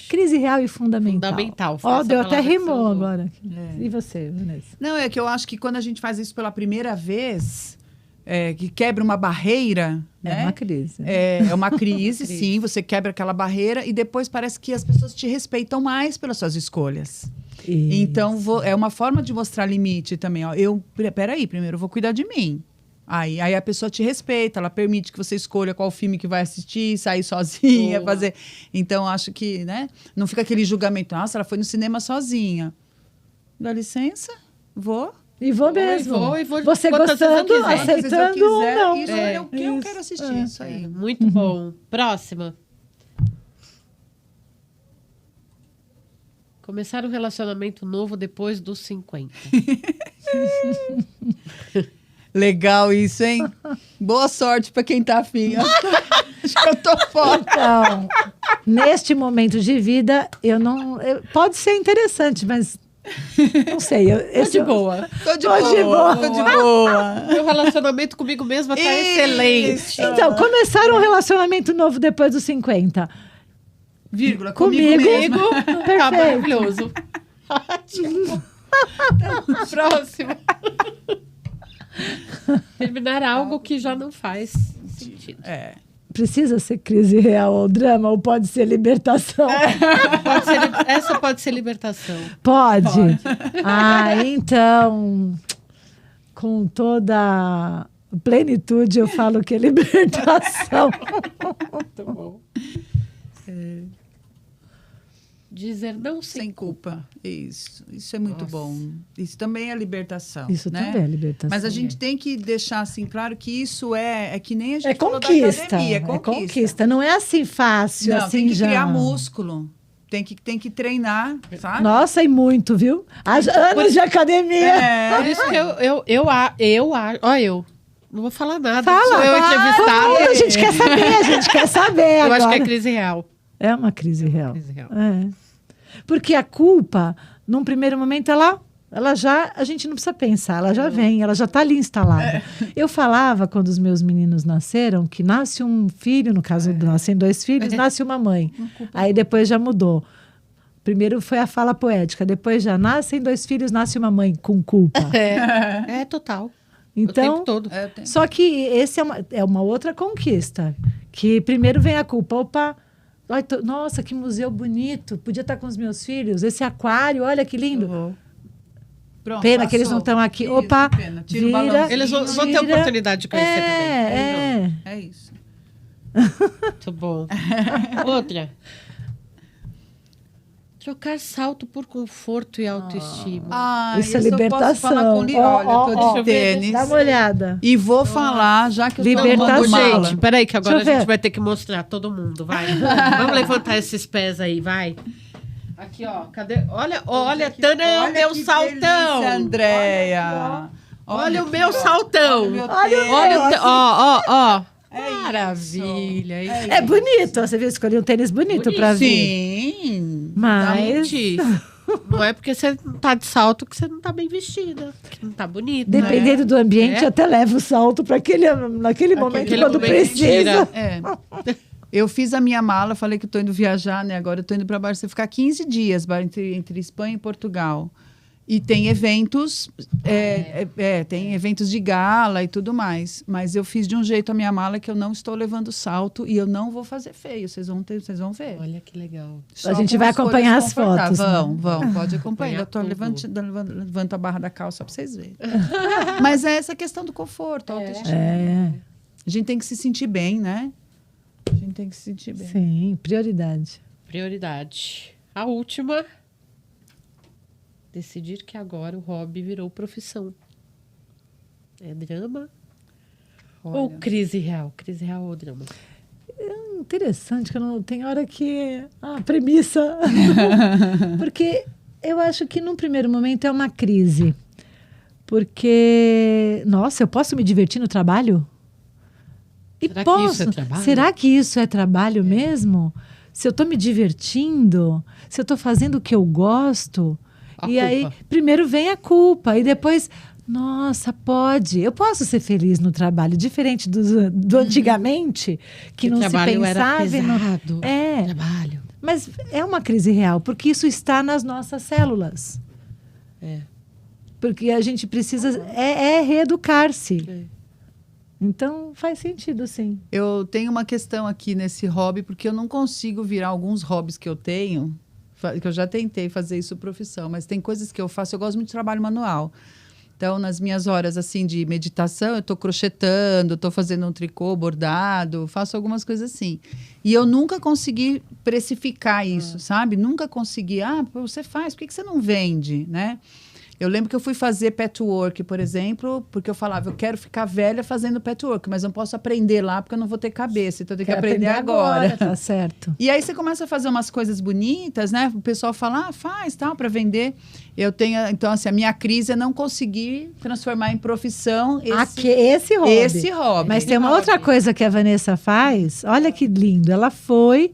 Crise real e fundamental. Fundamental, foi Ó, essa deu até palavra que você rimou usou. agora. E você, Vanessa? Não, é que eu acho que quando a gente faz isso pela primeira vez, que quebra uma barreira, É né? uma crise. É uma crise, sim, você quebra aquela barreira e depois parece que as pessoas te respeitam mais pelas suas escolhas. E- Então, é uma forma de mostrar limite também. Ó. Peraí, primeiro eu vou cuidar de mim. Aí a pessoa te respeita, ela permite que você escolha qual filme que vai assistir, sair sozinha, Boa. fazer. Então, acho que, né? Não fica aquele julgamento, nossa, ela foi no cinema sozinha. Dá licença, vou. E vou mesmo. e vou Você quantas vezes eu gostando, quiser. Quantas vezes eu aceitando ou quiser, não. Isso é o que eu quero assistir, isso aí. Muito bom. Próxima. Começar um relacionamento novo depois dos 50. Legal isso, hein? Boa sorte para quem tá afim. Acho que eu tô fora. Então, neste momento de vida, pode ser interessante, mas não sei. Tô de boa. Tô de Tô de boa. boa, tô de boa. Meu relacionamento comigo mesma tá excelente. Então, começar um relacionamento novo depois dos 50. Vírgula, Comigo, mesma. Tá perfeito. maravilhoso. Ótimo. Próximo. Terminar algo que já não faz sentido. Precisa ser crise real ou drama, ou pode ser libertação? Essa pode ser libertação. Pode. Então, com toda plenitude, eu falo que é libertação. Muito bom. Dizer não Sem sem culpa. Isso é muito bom. Isso também é libertação. Isso né? também é libertação. Mas a gente tem que deixar assim claro que isso é que nem a gente É falou da conquista. academia, É conquista. Não é assim fácil, Não, assim tem que já. criar músculo. Tem que treinar, sabe? Nossa, e muito, viu? Anos de academia. Por isso que eu não vou falar nada. Fala, Sou eu fala. entrevistada. A gente quer saber Eu agora. acho que é crise real. É uma crise real. Crise real. É. Porque a culpa, num primeiro momento, ela a gente não precisa pensar, ela já vem, ela já está ali instalada. Eu falava, quando os meus meninos nasceram, que nasce um filho, no caso, nascem 2 filhos, nasce uma mãe. Aí depois já mudou. Primeiro foi a fala poética, depois já nascem 2 filhos, nasce uma mãe com culpa. É total. Então, o tempo todo. Só que esse é uma outra conquista, que primeiro vem a culpa. Opa, nossa, que museu bonito, podia estar com os meus filhos, esse aquário, olha que lindo. Pronto, Pena que eles não estão aqui. Isso, Opa, pena. Tira o vira, balãozinho. Eles vão ter oportunidade de conhecer também. É isso. Muito bom. Outra. Trocar salto por conforto e autoestima. Isso é eu posso libertação. falar com olha, eu tô de tênis. Dá uma olhada. E vou falar, já que eu tô Libertação. no mala. Gente, peraí que agora a Deixa eu gente ver. vai ter que mostrar todo mundo, vai. Vamos levantar esses pés aí, vai. Aqui, ó. Cadê? Olha, Tana, meu que saltão. delícia, Andréia. Olha o meu saltão. Olha Olha ó. isso. Maravilha. É bonito. Você viu, escolhi um tênis bonito para vir. Sim. Mas Não é porque você não tá de salto que você não tá bem vestida, que não tá bonita. dependendo do ambiente, até leva o salto para naquele momento Aquele quando momento precisa. Eu fiz a minha mala, falei que estou indo viajar, né? Agora eu estou indo para Barcelona, você ficar 15 dias entre Espanha e Portugal. E tem eventos, tem eventos de gala e tudo mais. Mas eu fiz de um jeito a minha mala que eu não estou levando salto e eu não vou fazer feio. Vocês vão ver. Olha que legal. A gente com vai as cores acompanhar as confortáveis. fotos, Vão, pode acompanhar. Eu tô levanto a barra da calça para vocês verem. Mas é essa questão do conforto, autoestima. A gente tem que se sentir bem, né? A gente tem que se sentir bem. Sim, prioridade. Prioridade. A última. Decidir que agora o hobby virou profissão. É drama ou crise real? Crise real ou drama? Interessante que eu não tem hora que a premissa porque eu acho que num primeiro momento é uma crise, porque nossa, eu posso me divertir no trabalho? E Será que posso? isso é trabalho? Será que isso é trabalho mesmo? Se eu estou me divertindo, se eu estou fazendo o que eu gosto, e aí primeiro vem a culpa e depois nossa, eu posso ser feliz no trabalho, diferente do antigamente, que não se pensava. Era pesado. Trabalho. Mas é uma crise real, porque isso está nas nossas células. Porque a gente precisa reeducar-se. Então, faz sentido, sim. Eu tenho uma questão aqui nesse hobby, porque eu não consigo virar alguns hobbies que eu tenho, que eu já tentei fazer isso profissão, mas tem coisas que eu faço, eu gosto muito de trabalho manual. Então, nas minhas horas assim de meditação, eu estou crochetando, estou fazendo um tricô, bordado, faço algumas coisas assim. E eu nunca consegui precificar isso, sabe? Nunca consegui. Você faz, por que você não vende, né? Eu lembro que eu fui fazer patchwork, por exemplo, porque eu falava, eu quero ficar velha fazendo patchwork, mas não posso aprender lá porque eu não vou ter cabeça, então eu tenho que aprender agora. Tá certo. E aí você começa a fazer umas coisas bonitas, né? O pessoal fala, faz, tal, para vender. Eu tenho, então, assim, a minha crise é não conseguir transformar em profissão esse hobby. Esse hobby. Mas tem uma outra coisa que a Vanessa faz, olha que lindo, ela foi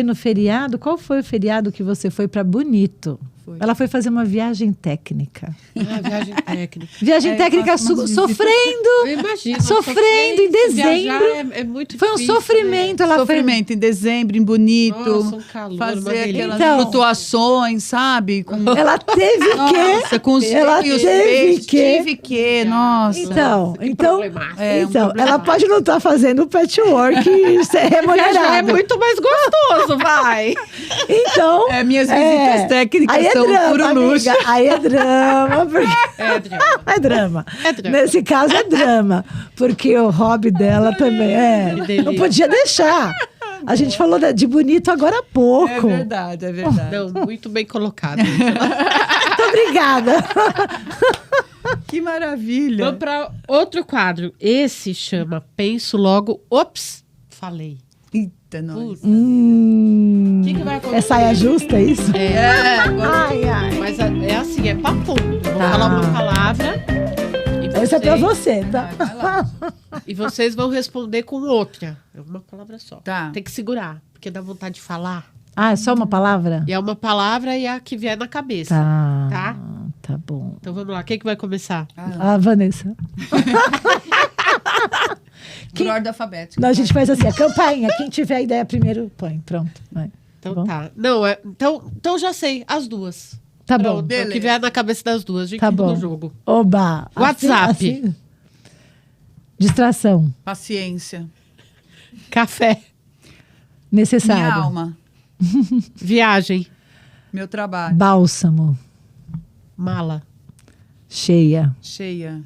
no feriado, qual foi o feriado que você foi para Bonito? Ela foi fazer uma viagem técnica. Viagem técnica. Viagem técnica sofrendo. Eu imagino. Sofrendo em dezembro. É muito foi difícil, um sofrimento. Ela sofrimento em dezembro, em Bonito. Nossa, um calor, fazer aquelas Então, flutuações, sabe? Ela teve Nossa, com os ela e os teve peixes, que. tive que, nossa. Então, problemático. ela pode não estar fazendo patchwork remunerado. Já é muito mais gostoso, vai. Então, minhas visitas técnicas aí são drama, puro luxo. amiga, aí é drama. Porque... É drama. É drama. É drama. Nesse caso é drama. Porque o hobby dela também Que delícia. não podia deixar. A gente falou de Bonito agora há pouco. É verdade, é verdade. Não, muito bem colocado. Muito obrigada. Que maravilha. Vamos para outro quadro. Esse chama Penso Logo. Ops, falei. Eita, nós. O que vai acontecer? É saia justa, é isso? Ai. Mas é assim, é papum. Eu vou falar uma palavra. Essa é pra você, tá? Vai lá. E vocês vão responder com outra. É uma palavra só. Tá. Tem que segurar, porque dá vontade de falar. É só uma palavra? E é uma palavra e é a que vier na cabeça. Tá. Tá? Tá bom. Então vamos lá, quem que vai começar? A Vanessa. Por ordem alfabética. Não, a gente faz assim, a campainha. Quem tiver a ideia primeiro, põe. Pronto. Vai. Então Bom? tá. Não, então já sei, as duas. Tá Pronto, bom. o que Beleza. vier na cabeça das duas, a gente Tá entra bom. no jogo. Oba. WhatsApp. Distração. Paciência. Café. Necessário. Minha alma. Viagem. Meu trabalho. Bálsamo. Mala. Cheia. Cheia.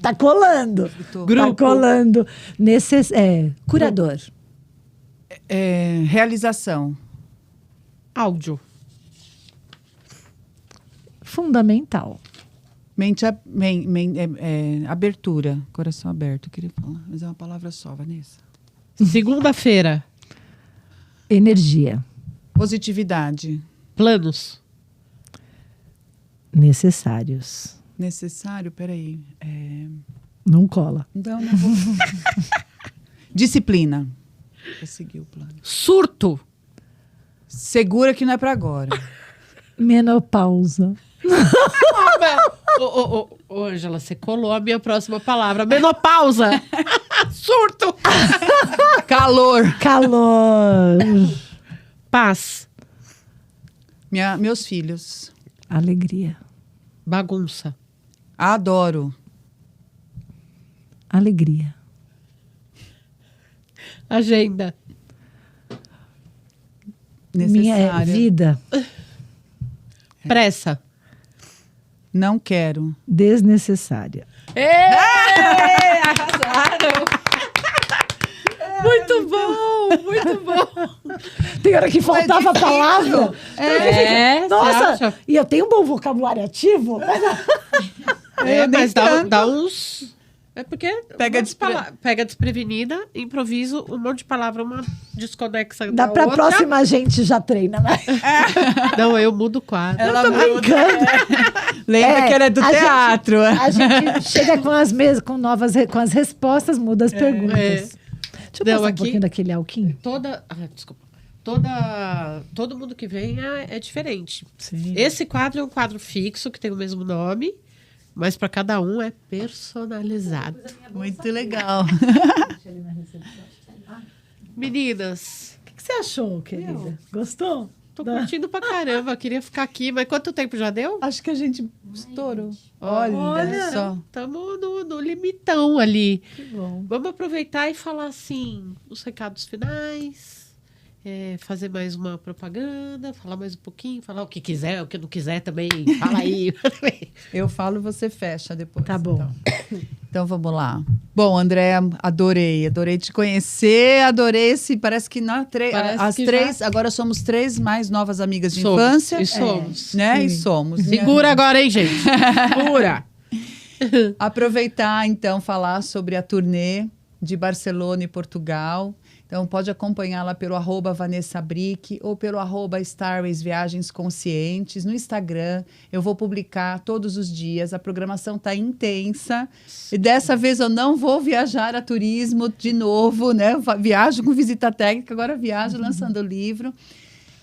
Tá colando. Tô. Grupo. Tá colando. Curador. Realização. Áudio. Fundamental. Abertura. Coração aberto, eu queria falar. Mas é uma palavra só, Vanessa. Segunda-feira. Energia. Positividade. Planos. Necessários. Necessário, peraí. Não cola. Não vou. Disciplina. Vou seguir o plano. Surto. Segura que não é pra agora. Menopausa. Ô, Ângela, você colou a minha próxima palavra. Menopausa. Surto. Calor. Calor. Paz. Meus filhos. Alegria. Bagunça. Adoro. Alegria. Agenda. Minha Necessário. vida. Pressa. Não quero. Desnecessária. Arrasaram. Muito bom, muito bom. Tem hora que faltava a palavra. Você Nossa, acha? e eu tenho um bom vocabulário ativo. Mas tanto. dá uns... É porque Pega pega desprevenida, improviso, um monte de palavra, uma desconexa Dá da pra outra. próxima a gente já treina, né? Não, eu mudo o quadro. Ela Brincando. Lembra que ela é do a teatro. A gente chega com as mesas, com as respostas, muda as perguntas. Deixa eu Não, passar um aqui- pouquinho daquele alquinho. Desculpa. Todo mundo que vem é diferente. Sim. Esse quadro é um quadro fixo, que tem o mesmo nome, mas para cada um é personalizado. Muito legal. Meninas, O que você achou, querida? Gostou? tô curtindo pra caramba. Queria ficar aqui, mas quanto tempo já deu? Acho que a gente estourou. Olha só. Estamos no limitão ali. Que bom. Vamos aproveitar e falar assim, os recados finais, fazer mais uma propaganda, falar mais um pouquinho, falar o que quiser, o que não quiser também, fala aí. Eu falo e você fecha depois. Tá bom. Então vamos lá. Bom, Andréa, adorei te conhecer, adorei esse, parece que Parece as que três, já- agora somos três mais novas amigas de Somos, infância, e somos. né? Sim. E somos. Segura agora, hein, gente? Segura. Aproveitar, então, falar sobre a turnê de Barcelona e Portugal. Então, pode acompanhar lá pelo @VanessaBrick ou pelo @Starways Viagens Conscientes. No Instagram, eu vou publicar todos os dias. A programação está intensa. E dessa vez eu não vou viajar a turismo de novo, né? Eu viajo com visita técnica, agora viajo lançando o livro.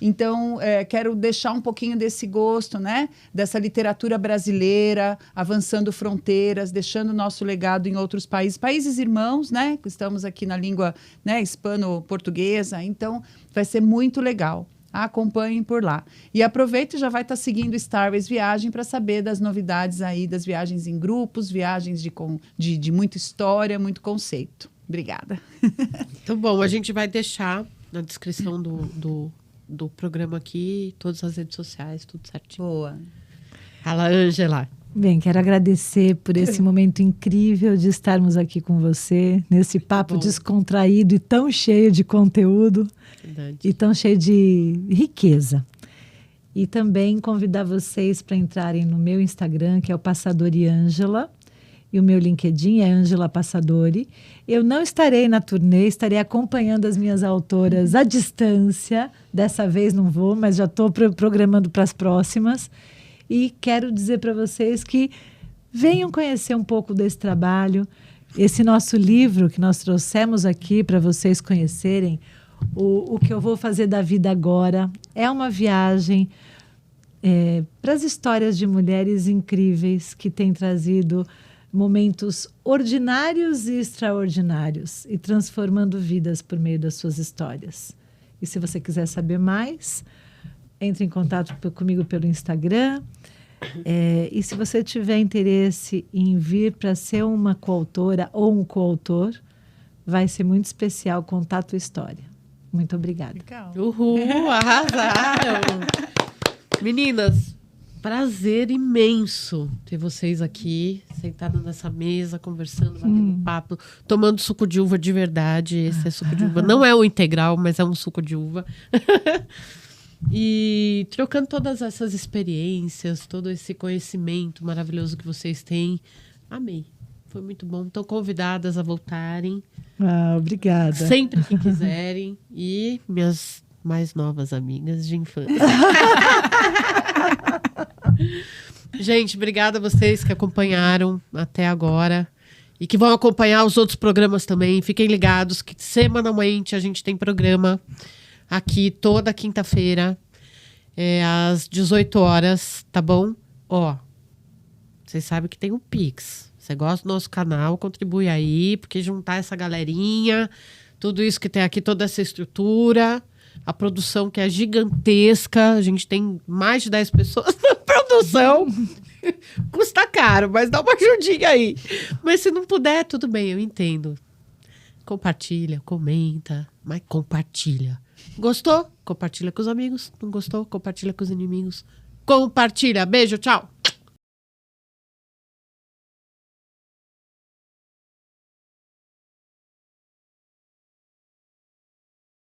Então, quero deixar um pouquinho desse gosto, né? Dessa literatura brasileira, avançando fronteiras, deixando o nosso legado em outros países irmãos, né? Estamos aqui na língua, né, hispano-portuguesa, então vai ser muito legal. Acompanhem por lá. E aproveita e já vai estar seguindo Starways Viagem para saber das novidades aí, das viagens em grupos, viagens de muita história, muito conceito. Obrigada. Então, bom, a gente vai deixar na descrição do programa aqui, todas as redes sociais, tudo certinho. Boa. Fala, Ângela. Bem, quero agradecer por esse momento incrível de estarmos aqui com você, nesse papo Bom. descontraído e tão cheio de conteúdo Verdade. e tão cheio de riqueza. E também convidar vocês para entrarem no meu Instagram, que é o Passadori Ângela, e o meu LinkedIn é Ângela Passadori. Eu não estarei na turnê, estarei acompanhando as minhas autoras à distância. Dessa vez não vou, mas já estou programando para as próximas. E quero dizer para vocês que venham conhecer um pouco desse trabalho. Esse nosso livro que nós trouxemos aqui para vocês conhecerem, o que eu vou fazer da vida agora, é uma viagem para as histórias de mulheres incríveis que têm trazido momentos ordinários e extraordinários e transformando vidas por meio das suas histórias. E se você quiser saber mais, entre em contato comigo pelo Instagram. E se você tiver interesse em vir para ser uma coautora ou um coautor, vai ser muito especial contar a tua história. Muito obrigada. Legal. Uhul, arrasaram! Meninas, prazer imenso ter vocês aqui, sentadas nessa mesa, conversando, batendo papo, tomando suco de uva de verdade. Esse é suco de uva. Não é o integral, mas é um suco de uva. E trocando todas essas experiências, todo esse conhecimento maravilhoso que vocês têm. Amei. Foi muito bom. Estão convidadas a voltarem. Obrigada. Sempre que quiserem. E minhas mais novas amigas de infância. Gente, obrigada a vocês que acompanharam até agora. E que vão acompanhar os outros programas também. Fiquem ligados que semanalmente a gente tem programa aqui toda quinta-feira, às 18 horas, tá bom? Ó, vocês sabem que tem um Pix. Você gosta do nosso canal, contribui aí, porque juntar essa galerinha, tudo isso que tem aqui, toda essa estrutura, a produção que é gigantesca, a gente tem mais de 10 pessoas na produção. Custa caro, mas dá uma ajudinha aí. Mas se não puder, tudo bem, eu entendo. Compartilha, comenta, mas compartilha. Gostou? Compartilha com os amigos. Não gostou? Compartilha com os inimigos. Compartilha. Beijo, tchau.